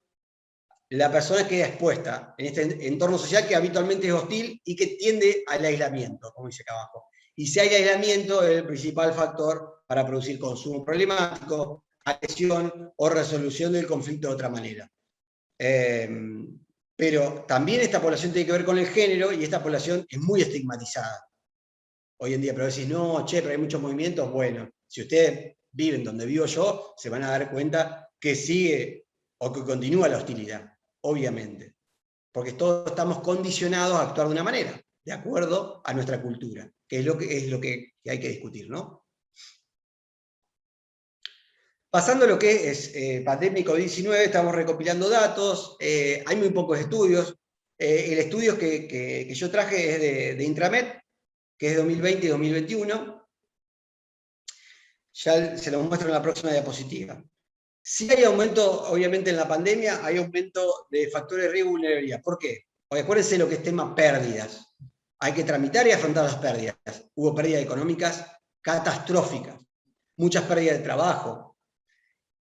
La persona queda expuesta en este entorno social que habitualmente es hostil y que tiende al aislamiento, como dice acá abajo. Y si hay aislamiento, es el principal factor para producir consumo problemático, adhesión o resolución del conflicto de otra manera. Pero también esta población tiene que ver con el género, y esta población es muy estigmatizada hoy en día. Pero decís, no, che, pero hay muchos movimientos. Bueno, si ustedes viven donde vivo yo, se van a dar cuenta que sigue o que continúa la hostilidad, obviamente. Porque todos estamos condicionados a actuar de una manera, de acuerdo a nuestra cultura, que es lo que hay que discutir, ¿no? Pasando a lo que es pandemia COVID-19, estamos recopilando datos, hay muy pocos estudios. El estudio que yo traje es de Intramed, que es de 2020 y 2021. Ya se lo muestro en la próxima diapositiva. Sí hay aumento, obviamente en la pandemia, hay aumento de factores de riesgo y vulnerabilidad. ¿Por qué? Porque acuérdense lo que es tema pérdidas. Hay que tramitar y afrontar las pérdidas. Hubo pérdidas económicas catastróficas, muchas pérdidas de trabajo.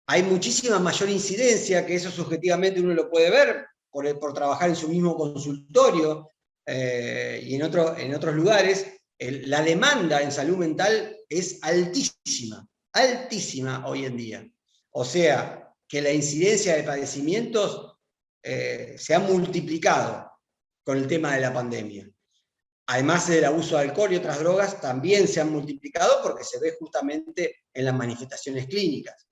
Hay muchísima mayor incidencia, que eso subjetivamente uno lo puede ver, por trabajar en su mismo consultorio y en otros lugares. La demanda en salud mental es altísima, altísima hoy en día. O sea, que la incidencia de padecimientos se ha multiplicado con el tema de la pandemia. Además del abuso de alcohol y otras drogas, también se han multiplicado porque se ve justamente en las manifestaciones clínicas.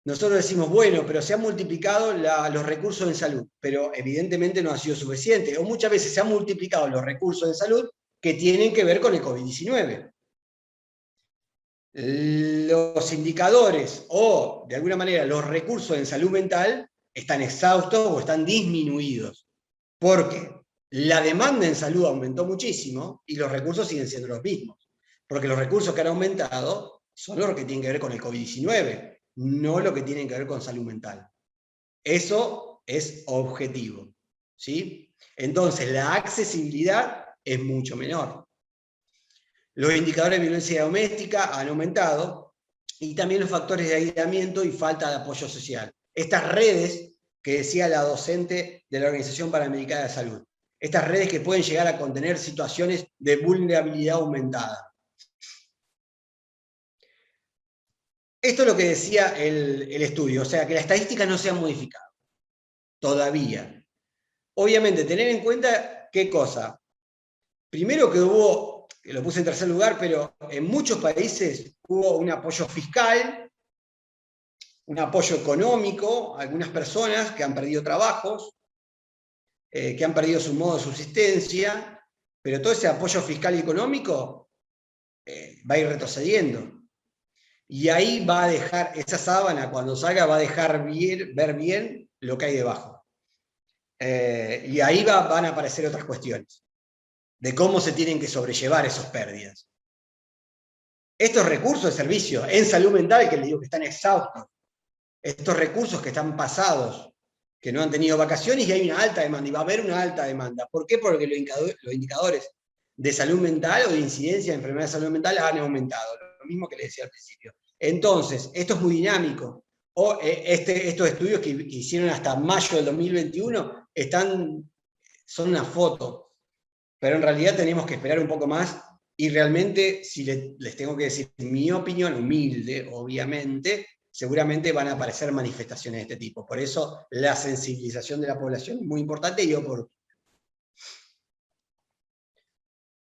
Nosotros decimos, bueno, pero se han multiplicado los recursos en salud, pero evidentemente no ha sido suficiente. O muchas veces se han multiplicado los recursos en salud que tienen que ver con el COVID-19. Los indicadores o, de alguna manera, los recursos en salud mental están exhaustos o están disminuidos. Porque la demanda en salud aumentó muchísimo y los recursos siguen siendo los mismos. Porque los recursos que han aumentado son los que tienen que ver con el COVID-19, no lo que tienen que ver con salud mental. Eso es objetivo, ¿sí? Entonces, la accesibilidad es mucho menor. Los indicadores de violencia doméstica han aumentado y también los factores de aislamiento y falta de apoyo social. Estas redes que decía la docente de la Organización Panamericana de Salud, estas redes que pueden llegar a contener situaciones de vulnerabilidad aumentada. Esto es lo que decía el estudio, o sea, que las estadísticas no se han modificado todavía. Obviamente, tener en cuenta qué cosa. Primero que hubo, que lo puse en tercer lugar, pero en muchos países hubo un apoyo fiscal, un apoyo económico a algunas personas que han perdido trabajos, que han perdido su modo de subsistencia, pero todo ese apoyo fiscal y económico va a ir retrocediendo. Y ahí va a dejar, esa sábana cuando salga va a dejar ver bien lo que hay debajo. Y ahí van a aparecer otras cuestiones, de cómo se tienen que sobrellevar esas pérdidas. Estos recursos de servicio en salud mental, que les digo que están exhaustos, estos recursos que están pasados, que no han tenido vacaciones y hay una alta demanda, y va a haber una alta demanda. ¿Por qué? Porque los indicadores de salud mental o de incidencia de enfermedades de salud mental han aumentado, lo mismo que les decía al principio. Entonces, esto es muy dinámico. Estos estudios que hicieron hasta mayo del 2021 son una foto, pero en realidad tenemos que esperar un poco más y realmente, si les tengo que decir mi opinión, humilde, obviamente, seguramente van a aparecer manifestaciones de este tipo. Por eso la sensibilización de la población es muy importante y oportuna.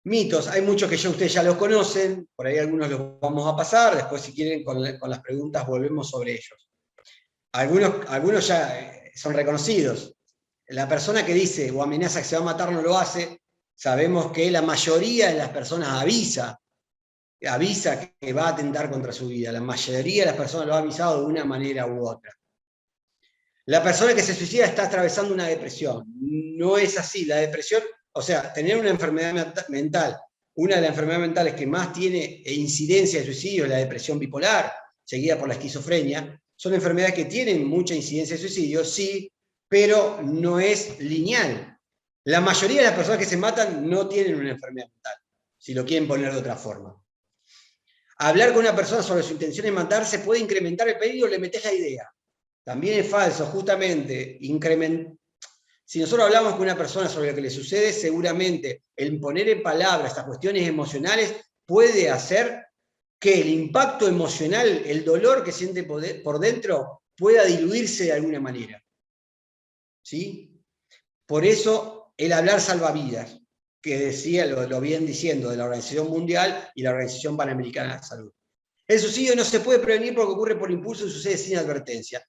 Mitos, hay muchos que ustedes ya los conocen, por ahí algunos los vamos a pasar, después si quieren con las preguntas volvemos sobre ellos. Algunos ya son reconocidos. La persona que dice o amenaza que se va a matar no lo hace, sabemos que la mayoría de las personas avisa que va a atentar contra su vida. La mayoría de las personas lo ha avisado de una manera u otra. La persona que se suicida está atravesando una depresión. No es así. La depresión, o sea, tener una enfermedad mental, una de las enfermedades mentales que más tiene incidencia de suicidio es la depresión bipolar, seguida por la esquizofrenia. Son enfermedades que tienen mucha incidencia de suicidio, sí, pero no es lineal. La mayoría de las personas que se matan no tienen una enfermedad mental, si lo quieren poner de otra forma. Hablar con una persona sobre su intención de matarse puede incrementar el peligro, le metés la idea. También es falso, justamente, si nosotros hablamos con una persona sobre lo que le sucede, seguramente el poner en palabras estas cuestiones emocionales puede hacer que el impacto emocional, el dolor que siente por dentro, pueda diluirse de alguna manera. ¿Sí? Por eso el hablar salva vidas, que decía, lo vienen diciendo, de la Organización Mundial y la Organización Panamericana de Salud. El suicidio no se puede prevenir porque ocurre por impulso y sucede sin advertencia.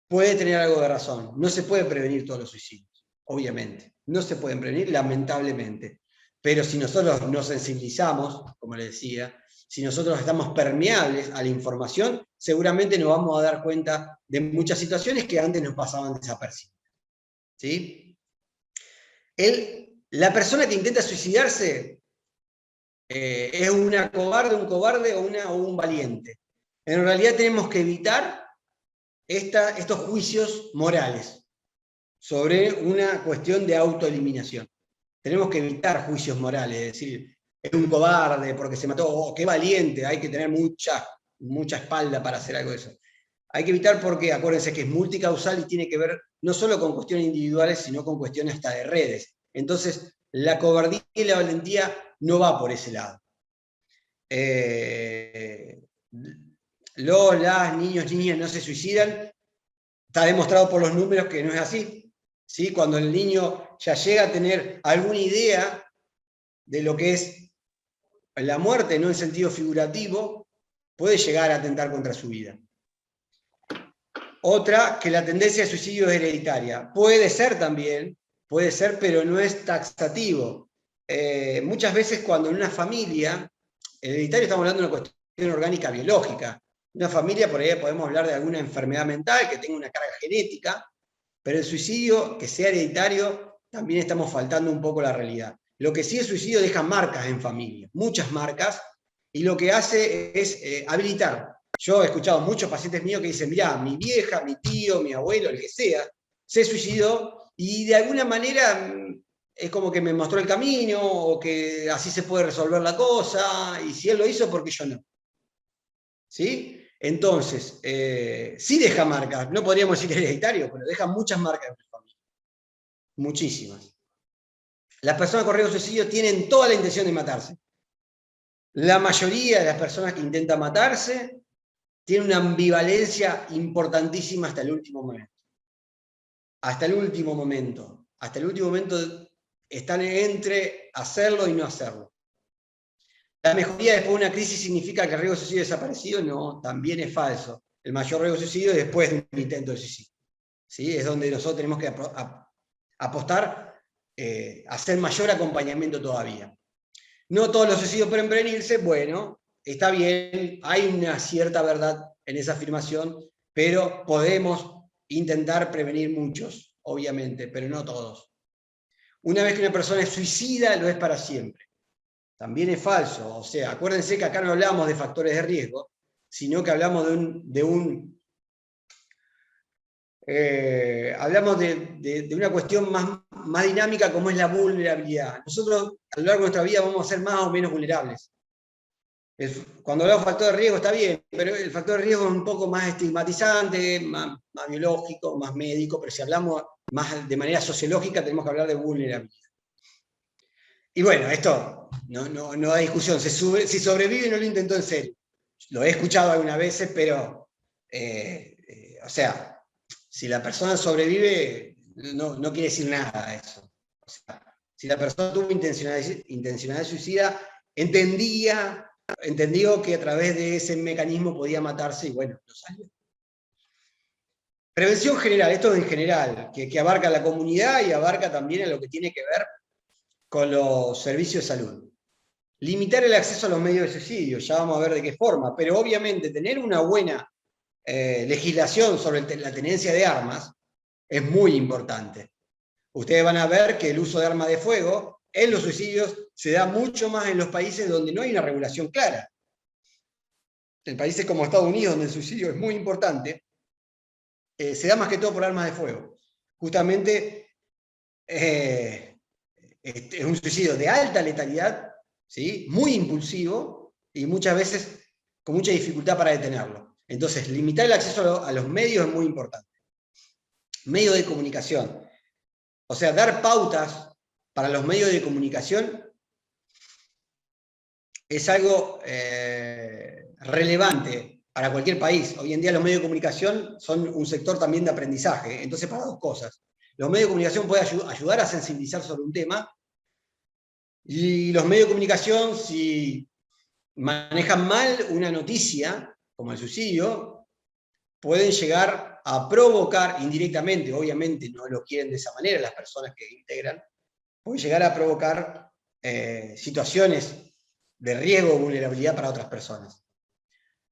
Puede tener algo de razón. No se puede prevenir todos los suicidios, obviamente. No se pueden prevenir, lamentablemente. Pero si nosotros nos sensibilizamos, como les decía, si nosotros estamos permeables a la información, seguramente nos vamos a dar cuenta de muchas situaciones que antes nos pasaban desapercibidas. ¿Sí? La persona que intenta suicidarse es un cobarde o un valiente. En realidad tenemos que evitar estos juicios morales sobre una cuestión de autoeliminación. Tenemos que evitar juicios morales, es decir, es un cobarde porque se mató, oh, qué valiente, hay que tener mucha espalda para hacer algo de eso. Hay que evitar porque, acuérdense que es multicausal y tiene que ver no solo con cuestiones individuales, sino con cuestiones hasta de redes. Entonces, la cobardía y la valentía no va por ese lado. las niños, niñas no se suicidan, está demostrado por los números que no es así. ¿Sí? Cuando el niño ya llega a tener alguna idea de lo que es la muerte, no en sentido figurativo, puede llegar a atentar contra su vida. Otra, que la tendencia de suicidio es hereditaria. Puede ser también, puede ser, pero no es taxativo. Muchas veces cuando en una familia, hereditario estamos hablando de una cuestión orgánica biológica. Una familia, por ahí podemos hablar de alguna enfermedad mental que tenga una carga genética, pero el suicidio, que sea hereditario, también estamos faltando un poco la realidad. Lo que sí, el suicidio deja marcas en familia, muchas marcas, y lo que hace es habilitar. Yo he escuchado muchos pacientes míos que dicen, mirá, mi vieja, mi tío, mi abuelo, el que sea, se suicidó, y de alguna manera es como que me mostró el camino, o que así se puede resolver la cosa, y si él lo hizo, ¿por qué yo no? ¿Sí? Entonces, sí deja marcas, no podríamos decir hereditario, pero deja muchas marcas en la familia. Muchísimas. Las personas con riesgo de suicidio tienen toda la intención de matarse. La mayoría de las personas que intentan matarse tienen una ambivalencia importantísima hasta el último momento. Hasta el último momento. Hasta el último momento están entre hacerlo y no hacerlo. ¿La mejoría después de una crisis significa que el riesgo de suicidio es desaparecido? No, también es falso. El mayor riesgo de suicidio es después de un intento de suicidio. ¿Sí? Es donde nosotros tenemos que apostar a hacer mayor acompañamiento todavía. No todos los suicidios pueden prevenirse, bueno, está bien, hay una cierta verdad en esa afirmación, pero podemos intentar prevenir muchos, obviamente, pero no todos. Una vez que una persona es suicida, lo es para siempre. También es falso, o sea, acuérdense que acá no hablamos de factores de riesgo, sino que hablamos hablamos de una cuestión más dinámica como es la vulnerabilidad. Nosotros a lo largo de nuestra vida vamos a ser más o menos vulnerables. Cuando hablamos de factor de riesgo está bien, pero el factor de riesgo es un poco más estigmatizante, más biológico, más médico, pero si hablamos más de manera sociológica tenemos que hablar de vulnerabilidad. Y bueno, esto no hay discusión, si sobrevive no lo intentó en serio. Lo he escuchado algunas veces, pero, o sea, si la persona sobrevive, no quiere decir nada eso. O sea, si la persona tuvo intencionalidad suicida, entendió que a través de ese mecanismo podía matarse y bueno, lo salió. Prevención general, esto en general, que abarca la comunidad y abarca también a lo que tiene que ver con los servicios de salud. Limitar el acceso a los medios de suicidio, ya vamos a ver de qué forma, pero obviamente tener una buena legislación sobre la tenencia de armas es muy importante. Ustedes van a ver que el uso de armas de fuego en los suicidios se da mucho más en los países donde no hay una regulación clara. En países como Estados Unidos, donde el suicidio es muy importante, se da más que todo por armas de fuego. Justamente es un suicidio de alta letalidad, ¿sí? Muy impulsivo y muchas veces con mucha dificultad para detenerlo. Entonces, limitar el acceso a los medios es muy importante. Medios de comunicación. O sea, dar pautas para los medios de comunicación es algo relevante para cualquier país. Hoy en día los medios de comunicación son un sector también de aprendizaje. Entonces, para dos cosas. Los medios de comunicación pueden ayudar a sensibilizar sobre un tema, y los medios de comunicación, si manejan mal una noticia, como el suicidio, pueden llegar a provocar indirectamente, obviamente no lo quieren de esa manera las personas que integran, pueden llegar a provocar situaciones de riesgo o vulnerabilidad para otras personas.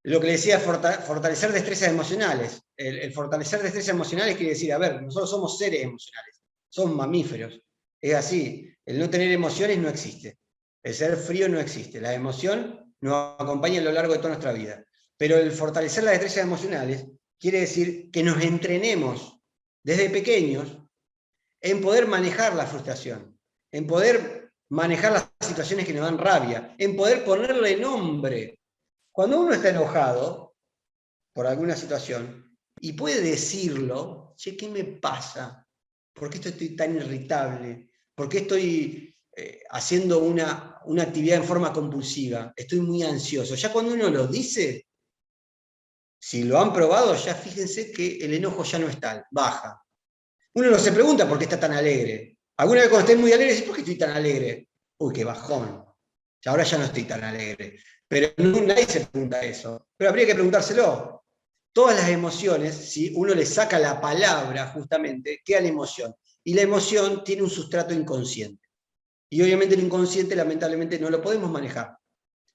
Lo que le decía, fortalecer destrezas emocionales. El fortalecer destrezas emocionales quiere decir, a ver, nosotros somos seres emocionales, somos mamíferos. Es así, el no tener emociones no existe. El ser frío no existe. La emoción nos acompaña a lo largo de toda nuestra vida. Pero el fortalecer las destrezas emocionales quiere decir que nos entrenemos desde pequeños en poder manejar la frustración, en poder manejar las situaciones que nos dan rabia, en poder ponerle nombre. Cuando uno está enojado por alguna situación y puede decirlo, che, ¿qué me pasa? ¿Por qué estoy tan irritable? ¿Por qué estoy haciendo una actividad en forma compulsiva? Estoy muy ansioso. Ya cuando uno lo dice, Si lo han probado, ya fíjense que el enojo ya no es tal, baja. Uno no se pregunta por qué está tan alegre. Alguna vez cuando estés muy alegre, decís, ¿por qué estoy tan alegre? Uy, qué bajón. Ahora ya no estoy tan alegre. Pero nadie se pregunta eso. Pero habría que preguntárselo. Todas las emociones, si uno le saca la palabra justamente, queda la emoción. Y la emoción tiene un sustrato inconsciente. Y obviamente el inconsciente, lamentablemente, no lo podemos manejar.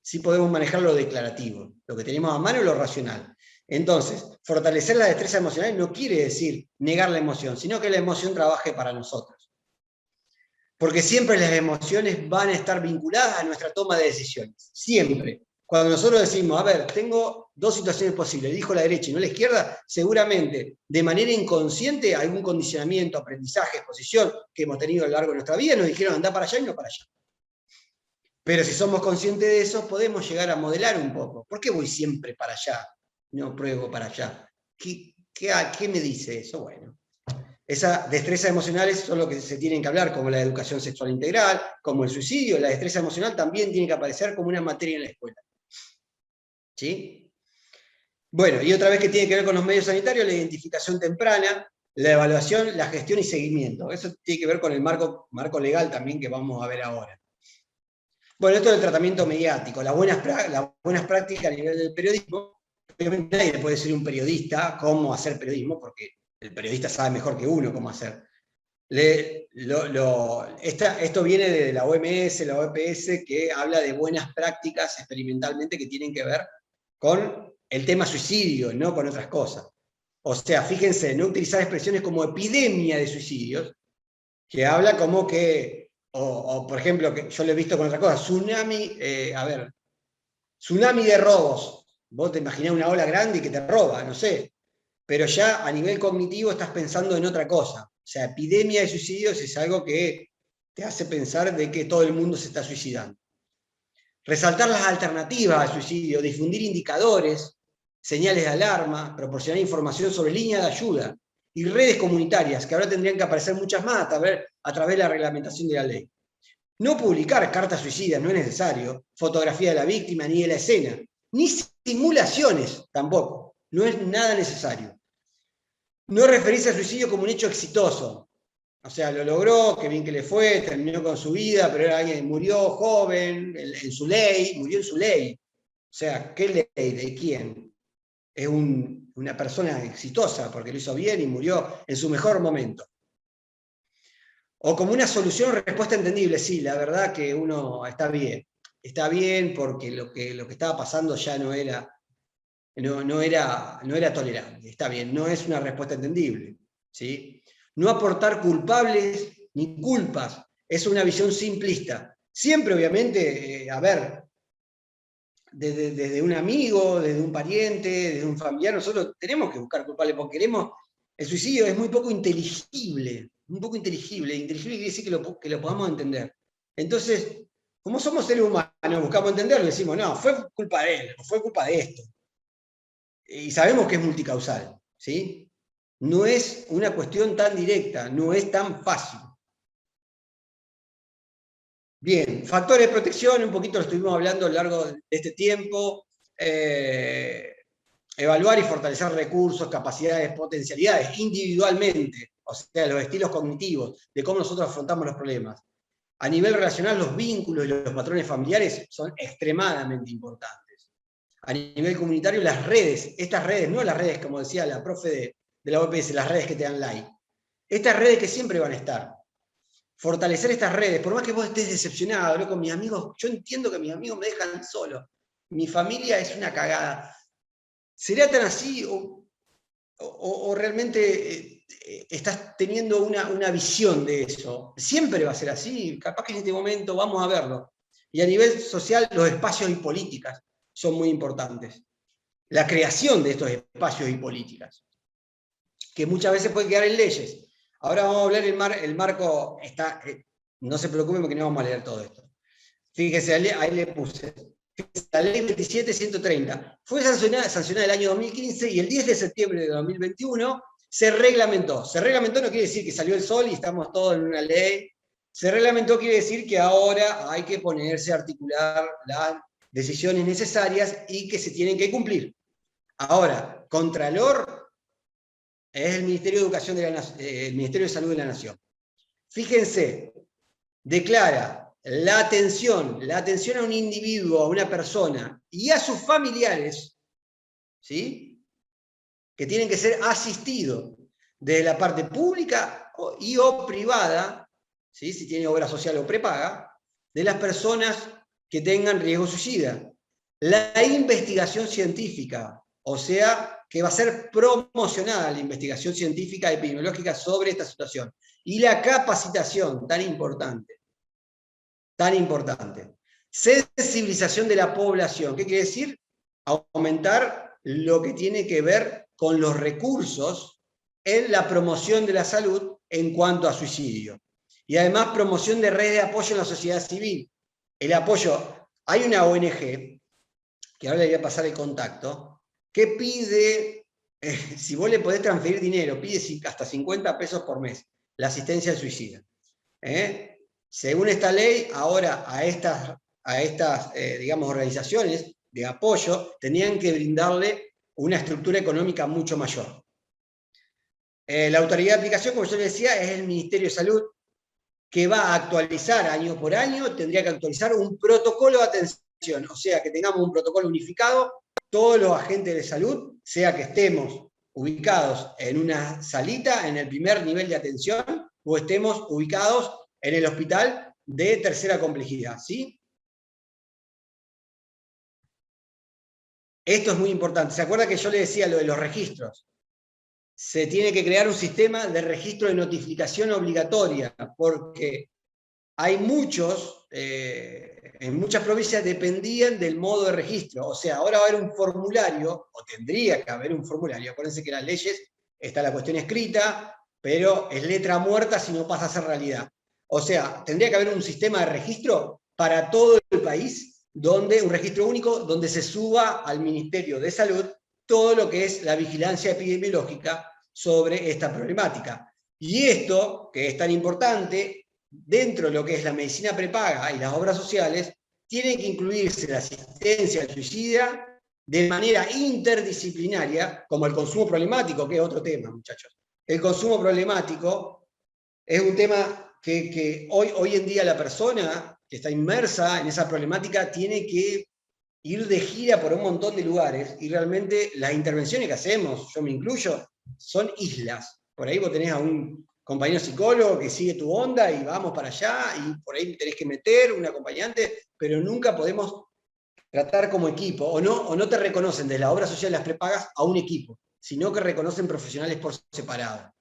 Sí podemos manejar lo declarativo, lo que tenemos a mano y lo racional. Entonces, fortalecer la destreza emocional no quiere decir negar la emoción, sino que la emoción trabaje para nosotros. Porque siempre las emociones van a estar vinculadas a nuestra toma de decisiones. Siempre. Cuando nosotros decimos, a ver, tengo dos situaciones posibles, elijo la derecha y no la izquierda, seguramente de manera inconsciente algún condicionamiento, aprendizaje, exposición que hemos tenido a lo largo de nuestra vida nos dijeron andá para allá y no para allá. Pero si somos conscientes de eso, podemos llegar a modelar un poco. ¿Por qué voy siempre para allá? No pruebo para allá. ¿Qué me dice eso? Bueno, esas destrezas emocionales son lo que se tienen que hablar, como la educación sexual integral, como el suicidio. La destreza emocional también tiene que aparecer como una materia en la escuela. ¿Sí? Bueno, y otra vez que tiene que ver con los medios sanitarios, la identificación temprana, la evaluación, la gestión y seguimiento. Eso tiene que ver con el marco legal también que vamos a ver ahora. Bueno, esto del tratamiento mediático, las buenas prácticas a nivel del periodismo. Obviamente nadie le puede decir a un periodista cómo hacer periodismo, porque el periodista sabe mejor que uno cómo hacer. Esto viene de la OMS, la OPS, que habla de buenas prácticas experimentalmente que tienen que ver con el tema suicidio, no con otras cosas. O sea, fíjense, no utilizar expresiones como epidemia de suicidios, que habla como que o por ejemplo, que yo lo he visto con otra cosa, tsunami, tsunami de robos. Vos te imaginás una ola grande y que te roba, no sé. Pero ya a nivel cognitivo estás pensando en otra cosa. O sea, epidemia de suicidios es algo que te hace pensar de que todo el mundo se está suicidando. Resaltar las alternativas al suicidio, difundir indicadores, señales de alarma, proporcionar información sobre líneas de ayuda y redes comunitarias, que ahora tendrían que aparecer muchas más a través de la reglamentación de la ley. No publicar cartas suicidas, no es necesario, fotografía de la víctima ni de la escena, ni simulaciones tampoco, no es nada necesario. No referirse al suicidio como un hecho exitoso, o sea, lo logró, qué bien que le fue, terminó con su vida, pero era alguien que murió joven, en su ley, murió en su ley. O sea, ¿qué ley? ¿De quién? Es una persona exitosa porque lo hizo bien y murió en su mejor momento. O como una solución o respuesta entendible, sí, la verdad que uno está bien porque lo que estaba pasando ya no era tolerable, está bien, no es una respuesta entendible, ¿sí? No aportar culpables ni culpas, es una visión simplista. Siempre, obviamente, desde un amigo, desde un pariente, desde un familiar, nosotros tenemos que buscar culpables porque el suicidio es muy poco inteligible, inteligible quiere decir que lo podamos entender. Entonces, como somos seres humanos, buscamos entenderlo y decimos, no, fue culpa de él, o fue culpa de esto. Y sabemos que es multicausal, ¿sí? No es una cuestión tan directa, no es tan fácil. Bien, factores de protección, un poquito lo estuvimos hablando a lo largo de este tiempo. Evaluar y fortalecer recursos, capacidades, potencialidades individualmente, o sea, los estilos cognitivos, de cómo nosotros afrontamos los problemas. A nivel relacional, los vínculos y los patrones familiares son extremadamente importantes. A nivel comunitario, las redes, estas redes, no las redes, como decía la profe de la OPS, las redes que te dan like. Estas redes que siempre van a estar. Fortalecer estas redes, por más que vos estés decepcionado, ¿no? Con mis amigos, yo entiendo que mis amigos me dejan solo. Mi familia es una cagada. ¿Será tan así o realmente estás teniendo una visión de eso? Siempre va a ser así, capaz que en este momento vamos a verlo. Y a nivel social, los espacios y políticas son muy importantes. La creación de estos espacios y políticas, que muchas veces pueden quedar en leyes. Ahora vamos a hablar el marco, no se preocupen porque no vamos a leer todo esto. Fíjese, ahí le puse. La ley 27.130 fue sancionada el año 2015 y el 10 de septiembre de 2021 se reglamentó. Se reglamentó no quiere decir que salió el sol y estamos todos en una ley. Se reglamentó quiere decir que ahora hay que ponerse a articular las decisiones necesarias y que se tienen que cumplir. Ahora, Contralor es el Ministerio de Educación el Ministerio de Salud de la Nación. Fíjense, declara la atención a un individuo, a una persona y a sus familiares, ¿sí?, que tienen que ser asistidos de la parte pública y o privada, ¿sí?, si tiene obra social o prepaga, de las personas que tengan riesgo suicida. La investigación científica, o sea, que va a ser promocionada la investigación científica epidemiológica sobre esta situación. Y la capacitación, tan importante. Sensibilización de la población. ¿Qué quiere decir? Aumentar lo que tiene que ver con los recursos en la promoción de la salud en cuanto a suicidio. Y además promoción de redes de apoyo en la sociedad civil. El apoyo, hay una ONG, que ahora le voy a pasar el contacto, que pide, si vos le podés transferir dinero, pide hasta 50 pesos por mes, la asistencia al suicida. Según esta ley, ahora a estas digamos, organizaciones de apoyo tenían que brindarle una estructura económica mucho mayor. La autoridad de aplicación, como yo les decía, es el Ministerio de Salud, que va a actualizar año por año, tendría que actualizar un protocolo de atención, o sea, que tengamos un protocolo unificado, todos los agentes de salud, sea que estemos ubicados en una salita, en el primer nivel de atención, o estemos ubicados en el hospital de tercera complejidad, ¿sí? Esto es muy importante. ¿Se acuerda que yo le decía lo de los registros? Se tiene que crear un sistema de registro de notificación obligatoria, porque hay muchos, en muchas provincias dependían del modo de registro. O sea, ahora va a haber un formulario, o tendría que haber un formulario. Acuérdense que en las leyes está la cuestión escrita, pero es letra muerta si no pasa a ser realidad. O sea, tendría que haber un sistema de registro para todo el país, un registro único, donde se suba al Ministerio de Salud todo lo que es la vigilancia epidemiológica sobre esta problemática. Y esto, que es tan importante, dentro de lo que es la medicina prepaga y las obras sociales, tiene que incluirse la asistencia al suicida de manera interdisciplinaria, como el consumo problemático, que es otro tema, muchachos. El consumo problemático es un tema que hoy en día la persona que está inmersa en esa problemática tiene que ir de gira por un montón de lugares, y realmente las intervenciones que hacemos, yo me incluyo, son islas. Por ahí vos tenés a un compañero psicólogo que sigue tu onda y vamos para allá, y por ahí tenés que meter un acompañante, pero nunca podemos tratar como equipo, o no te reconocen de la obra social de las prepagas a un equipo, sino que reconocen profesionales por separado.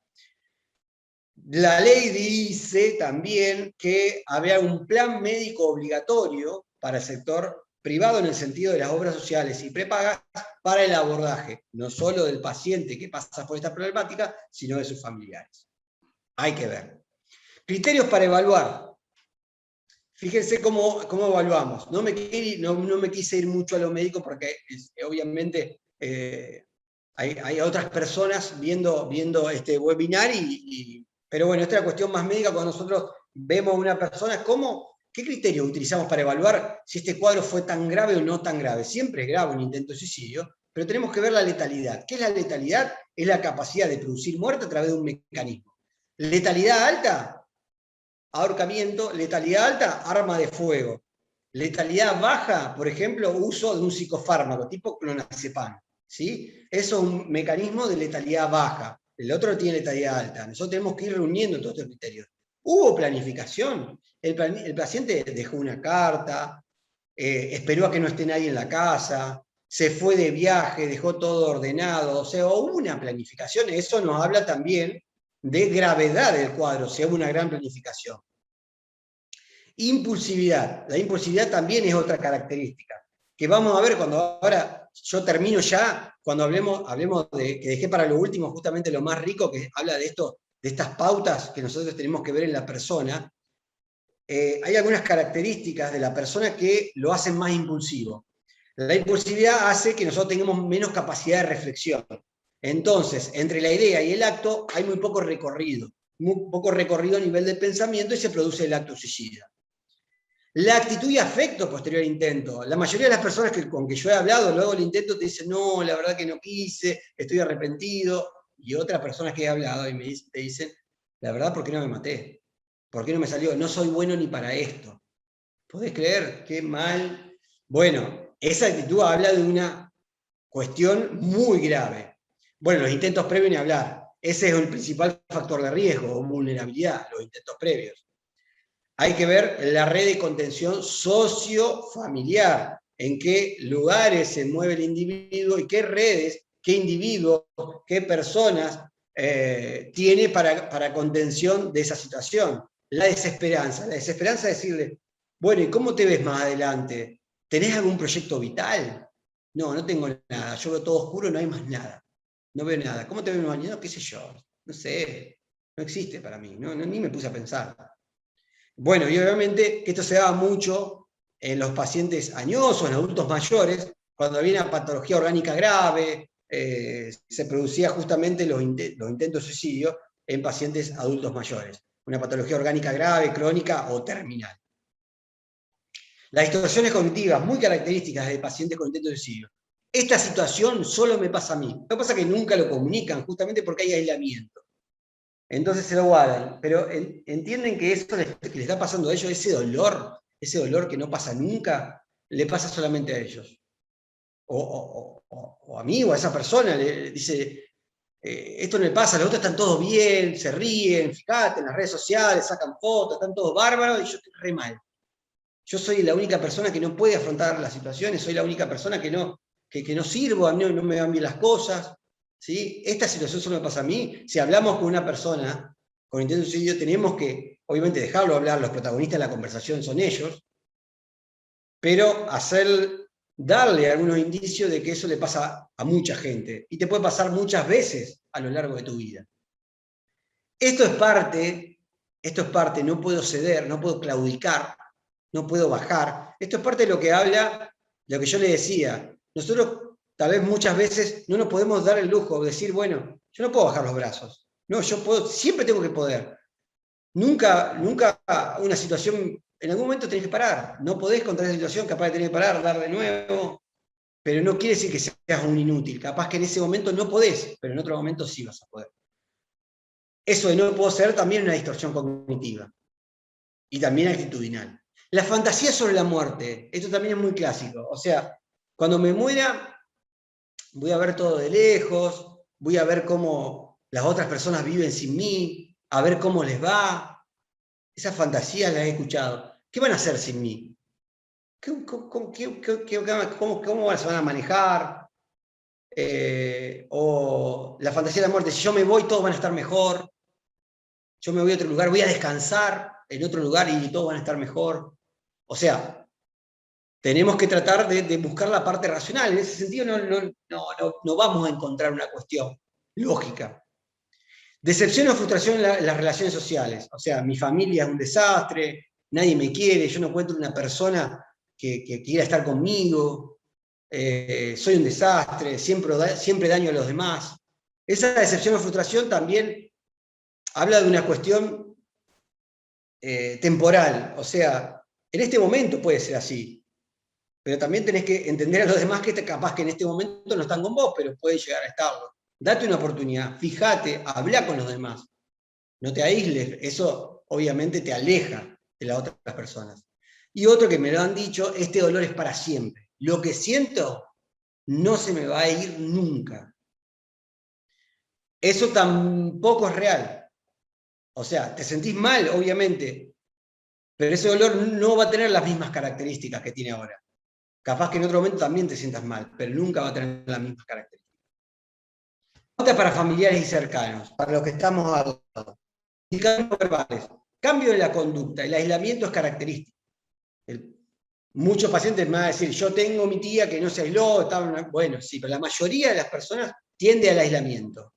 La ley dice también que había un plan médico obligatorio para el sector privado en el sentido de las obras sociales y prepagas para el abordaje, no solo del paciente que pasa por esta problemática, sino de sus familiares. Hay que ver. Criterios para evaluar. Fíjense cómo evaluamos. No me quise ir mucho a lo médico porque obviamente hay otras personas viendo este webinar, pero bueno, esta es la cuestión más médica. Cuando nosotros vemos a una persona, ¿qué criterios utilizamos para evaluar si este cuadro fue tan grave o no tan grave? Siempre es grave un intento de suicidio, pero tenemos que ver la letalidad. ¿Qué es la letalidad? Es la capacidad de producir muerte a través de un mecanismo. Letalidad alta, ahorcamiento. Letalidad alta, arma de fuego. Letalidad baja, por ejemplo, uso de un psicofármaco tipo clonazepam, ¿sí? Eso es un mecanismo de letalidad baja. El otro tiene letalidad alta. Nosotros tenemos que ir reuniendo todos estos criterios. ¿Hubo planificación? El paciente dejó una carta, esperó a que no esté nadie en la casa, se fue de viaje, dejó todo ordenado, o sea, hubo una planificación. Eso nos habla también de gravedad del cuadro, si hubo una gran planificación. Impulsividad. La impulsividad también es otra característica, que vamos a ver cuando ahora yo termino ya, cuando hablemos de, que dejé para lo último justamente lo más rico, que habla de estas pautas que nosotros tenemos que ver en la persona. Hay algunas características de la persona que lo hacen más impulsivo. La impulsividad hace que nosotros tengamos menos capacidad de reflexión. Entonces, entre la idea y el acto hay muy poco recorrido a nivel de pensamiento, y se produce el acto suicida. La actitud y afecto posterior al intento. La mayoría de las personas con que yo he hablado luego del intento te dicen, no, la verdad que no quise, estoy arrepentido. Y otras personas que he hablado y te dicen, la verdad, ¿por qué no me maté? ¿Por qué no me salió? No soy bueno ni para esto. ¿Podés creer? Qué mal. Bueno, esa actitud habla de una cuestión muy grave. Bueno, los intentos previos ni hablar. Ese es el principal factor de riesgo o vulnerabilidad, los intentos previos. Hay que ver la red de contención sociofamiliar, en qué lugares se mueve el individuo y qué redes, qué individuos, qué personas tiene para contención de esa situación. La desesperanza es decirle, bueno, ¿y cómo te ves más adelante? ¿Tenés algún proyecto vital? No, no tengo nada, yo veo todo oscuro, no hay más nada. No veo nada. ¿Cómo te ves mañana? ¿Qué sé yo? No sé, no existe para mí, ni me puse a pensar. Bueno, y obviamente que esto se daba mucho en los pacientes añosos, en adultos mayores, cuando había una patología orgánica grave, se producía justamente los intentos de suicidio en pacientes adultos mayores. Una patología orgánica grave, crónica o terminal. Las distorsiones cognitivas, muy características de pacientes con intento de suicidio. Esta situación solo me pasa a mí. Lo que pasa es que nunca lo comunican, justamente porque hay aislamiento. Entonces se lo guardan, pero entienden que eso que le está pasando a ellos, ese dolor que no pasa nunca, le pasa solamente a ellos. O a mí o a esa persona le dice, esto no le pasa, los otros están todos bien, se ríen, fíjate, en las redes sociales, sacan fotos, están todos bárbaros, y yo estoy re mal. Yo soy la única persona que no puede afrontar las situaciones, soy la única persona que no sirvo, a mí no me van bien las cosas. ¿Sí? Esta situación solo me pasa a mí. Si hablamos con una persona con intento de suicidio, tenemos que, obviamente, dejarlo hablar, los protagonistas de la conversación son ellos, pero darle algunos indicios de que eso le pasa a mucha gente, y te puede pasar muchas veces a lo largo de tu vida. Esto es parte, no puedo ceder, no puedo claudicar, no puedo bajar. Esto es parte de lo que habla, de lo que yo le decía. Nosotros tal vez muchas veces no nos podemos dar el lujo de decir, bueno, yo no puedo bajar los brazos. No, yo puedo, siempre tengo que poder. Nunca una situación, en algún momento tenés que parar. No podés contra esa situación, capaz de tener que parar, dar de nuevo. Pero no quiere decir que seas un inútil. Capaz que en ese momento no podés, pero en otro momento sí vas a poder. Eso de no puedo ser también es una distorsión cognitiva. Y también actitudinal. La fantasía sobre la muerte, esto también es muy clásico. O sea, cuando me muera, voy a ver todo de lejos, voy a ver cómo las otras personas viven sin mí, a ver cómo les va. Esas fantasías las he escuchado. ¿Qué van a hacer sin mí? ¿Cómo se van a manejar? O la fantasía de la muerte, si yo me voy, todos van a estar mejor. Yo me voy a otro lugar, voy a descansar en otro lugar y todos van a estar mejor. O sea, tenemos que tratar de buscar la parte racional. En ese sentido no vamos a encontrar una cuestión lógica. Decepción o frustración en las relaciones sociales. O sea, mi familia es un desastre, nadie me quiere, yo no encuentro una persona que quiera estar conmigo, soy un desastre, siempre daño a los demás. Esa decepción o frustración también habla de una cuestión temporal. O sea, en este momento puede ser así, pero también tenés que entender a los demás que capaz que en este momento no están con vos, pero pueden llegar a estarlo. Date una oportunidad, fíjate, habla con los demás. No te aísles, eso obviamente te aleja de las otras personas. Y otro que me lo han dicho, este dolor es para siempre. Lo que siento no se me va a ir nunca. Eso tampoco es real. O sea, te sentís mal, obviamente, pero ese dolor no va a tener las mismas características que tiene ahora. Capaz que en otro momento también te sientas mal, pero nunca va a tener las mismas características. Nota para familiares y cercanos, para los que estamos al lado. Indicadores verbales. Cambio de la conducta. El aislamiento es característico. Muchos pacientes me van a decir, yo tengo mi tía que no se aisló, bueno, sí, pero la mayoría de las personas tiende al aislamiento.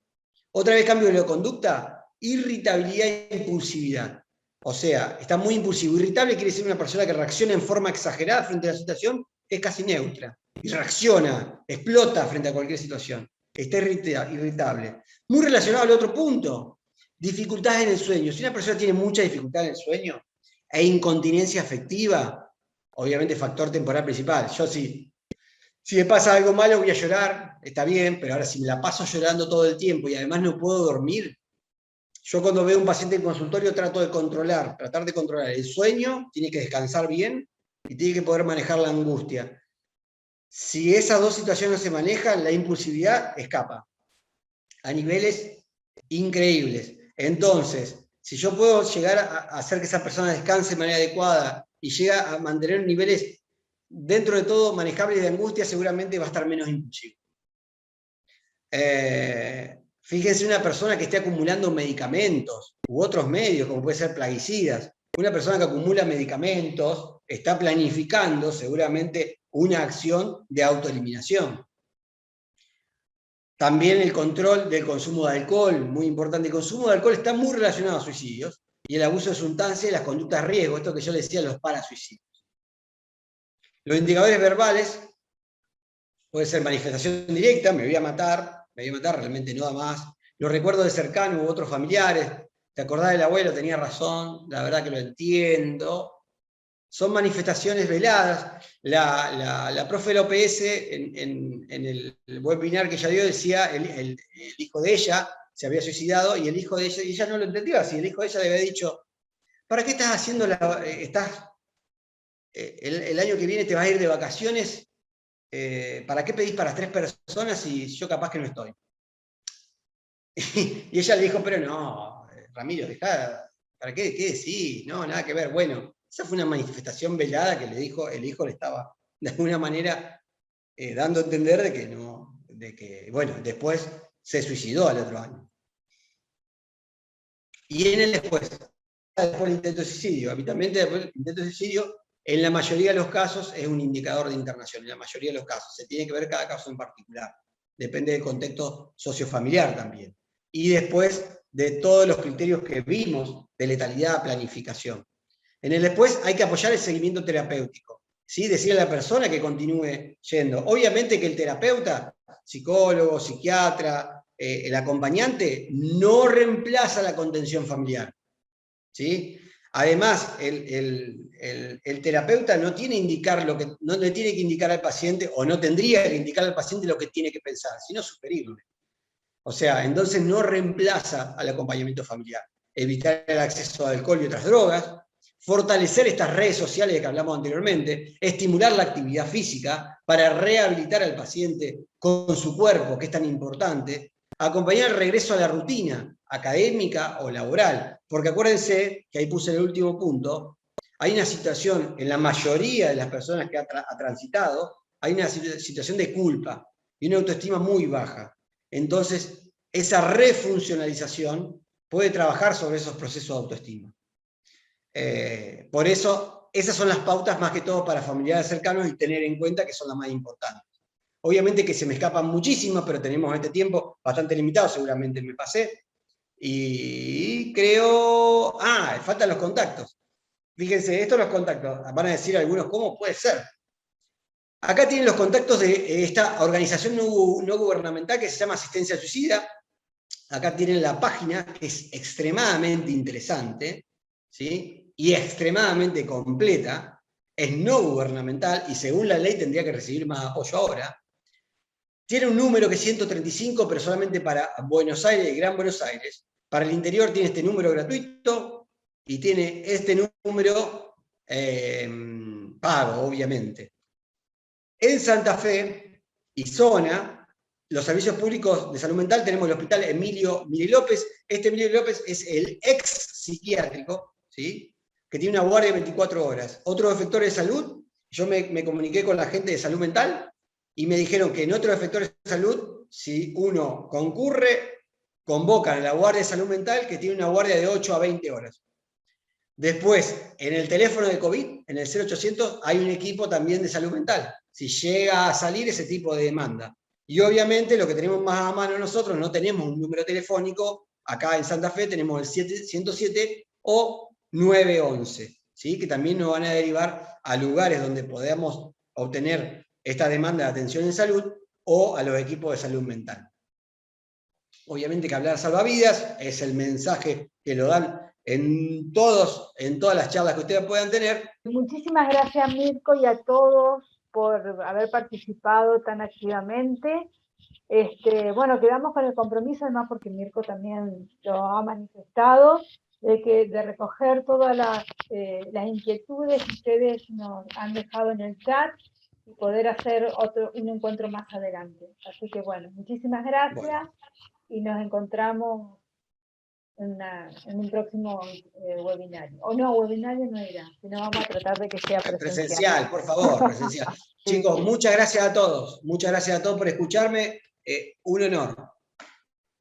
Otra vez cambio de la conducta, irritabilidad e impulsividad. O sea, está muy impulsivo. Irritable quiere decir una persona que reacciona en forma exagerada frente a la situación, es casi neutra. Y reacciona, explota frente a cualquier situación. Está irritable. Muy relacionado al otro punto, dificultades en el sueño. Si una persona tiene mucha dificultad en el sueño e incontinencia afectiva, obviamente factor temporal principal. Yo si me pasa algo malo voy a llorar, está bien, pero ahora si me la paso llorando todo el tiempo y además no puedo dormir, yo cuando veo a un paciente en consultorio tratar de controlar el sueño, tiene que descansar bien y tiene que poder manejar la angustia. Si esas dos situaciones no se manejan, la impulsividad escapa a niveles increíbles. Entonces, si yo puedo llegar a hacer que esa persona descanse de manera adecuada y llega a mantener niveles dentro de todo manejables de angustia, seguramente va a estar menos impulsivo. Fíjense una persona que esté acumulando medicamentos u otros medios, como puede ser plaguicidas. Una persona que acumula medicamentos está planificando seguramente una acción de autoeliminación. También el control del consumo de alcohol, muy importante. El consumo de alcohol está muy relacionado a suicidios y el abuso de sustancias y las conductas de riesgo, esto que yo les decía, los parasuicidios. Los indicadores verbales puede ser manifestación directa, me voy a matar, realmente no da más. Los recuerdos de cercanos u otros familiares, te acordás del abuelo, tenía razón, la verdad que lo entiendo. Son manifestaciones veladas. La profe de la OPS en el webinar que ella dio decía, el hijo de ella se había suicidado y el hijo de ella, y ella no lo entendía así, el hijo de ella le había dicho, ¿para qué estás haciendo el año que viene te vas a ir de vacaciones? ¿Para qué pedís para 3 personas y yo capaz que no estoy? Y ella le dijo, pero no, Ramiro, dejá, ¿para qué decís? No, nada que ver. Bueno, esa fue una manifestación velada que le dijo, el hijo le estaba de alguna manera dando a entender de que, bueno, después se suicidó al otro año. Y en el después del intento de suicidio, habitualmente después del intento de suicidio, en la mayoría de los casos es un indicador de internación, en la mayoría de los casos. Se tiene que ver cada caso en particular. Depende del contexto sociofamiliar también. Y después de todos los criterios que vimos de letalidad, planificación. En el después hay que apoyar el seguimiento terapéutico. ¿Sí? Decirle a la persona que continúe yendo. Obviamente que el terapeuta, psicólogo, psiquiatra, el acompañante, no reemplaza la contención familiar. ¿Sí? Además, el terapeuta no tiene no le tiene que indicar al paciente, o no tendría que indicar al paciente lo que tiene que pensar, sino sugerirle. O sea, entonces no reemplaza al acompañamiento familiar. Evitar el acceso a alcohol y otras drogas, fortalecer estas redes sociales de que hablamos anteriormente, estimular la actividad física para rehabilitar al paciente con su cuerpo, que es tan importante, acompañar el regreso a la rutina académica o laboral, porque acuérdense, que ahí puse el último punto, hay una situación, en la mayoría de las personas que ha transitado, hay una situación de culpa y una autoestima muy baja. Entonces, esa refuncionalización puede trabajar sobre esos procesos de autoestima. Por eso, esas son las pautas más que todo para familiares cercanos y tener en cuenta que son las más importantes. Obviamente que se me escapan muchísimas, pero tenemos este tiempo bastante limitado, seguramente me pasé. Y creo... faltan los contactos. Fíjense, estos los contactos. Van a decir algunos, ¿cómo puede ser? Acá tienen los contactos de esta organización no gubernamental que se llama Asistencia Suicida. Acá tienen la página, que es extremadamente interesante, ¿sí? Y extremadamente completa. Es no gubernamental y según la ley tendría que recibir más apoyo ahora. Tiene un número que es 135, pero solamente para Buenos Aires y Gran Buenos Aires. Para el interior tiene este número gratuito y tiene este número pago, obviamente. En Santa Fe y zona, los servicios públicos de salud mental, tenemos el hospital Emilio Miri López. Este Emilio López es el ex psiquiátrico, ¿sí? Que tiene una guardia de 24 horas. Otros efectores de salud, yo me comuniqué con la gente de salud mental y me dijeron que en otros efectores de salud, si uno concurre, convocan a la guardia de salud mental que tiene una guardia de 8 a 20 horas. Después, en el teléfono de COVID, en el 0800, hay un equipo también de salud mental, si llega a salir ese tipo de demanda. Y obviamente lo que tenemos más a mano nosotros, no tenemos un número telefónico, acá en Santa Fe tenemos el 107 o 911, ¿sí? Que también nos van a derivar a lugares donde podamos obtener esta demanda de atención en salud o a los equipos de salud mental. Obviamente que hablar salvavidas es el mensaje que lo dan en todas las charlas que ustedes puedan tener. Muchísimas gracias, Mirko, y a todos por haber participado tan activamente. Bueno, quedamos con el compromiso, además porque Mirko también lo ha manifestado, de recoger todas las inquietudes que ustedes nos han dejado en el chat y poder hacer un encuentro más adelante. Así que bueno, muchísimas gracias, bueno, y nos encontramos en un próximo webinario. O no, webinario no era, sino vamos a tratar de que sea presencial. Presencial, por favor, presencial. Sí. Chicos, muchas gracias a todos. Muchas gracias a todos por escucharme. Un honor.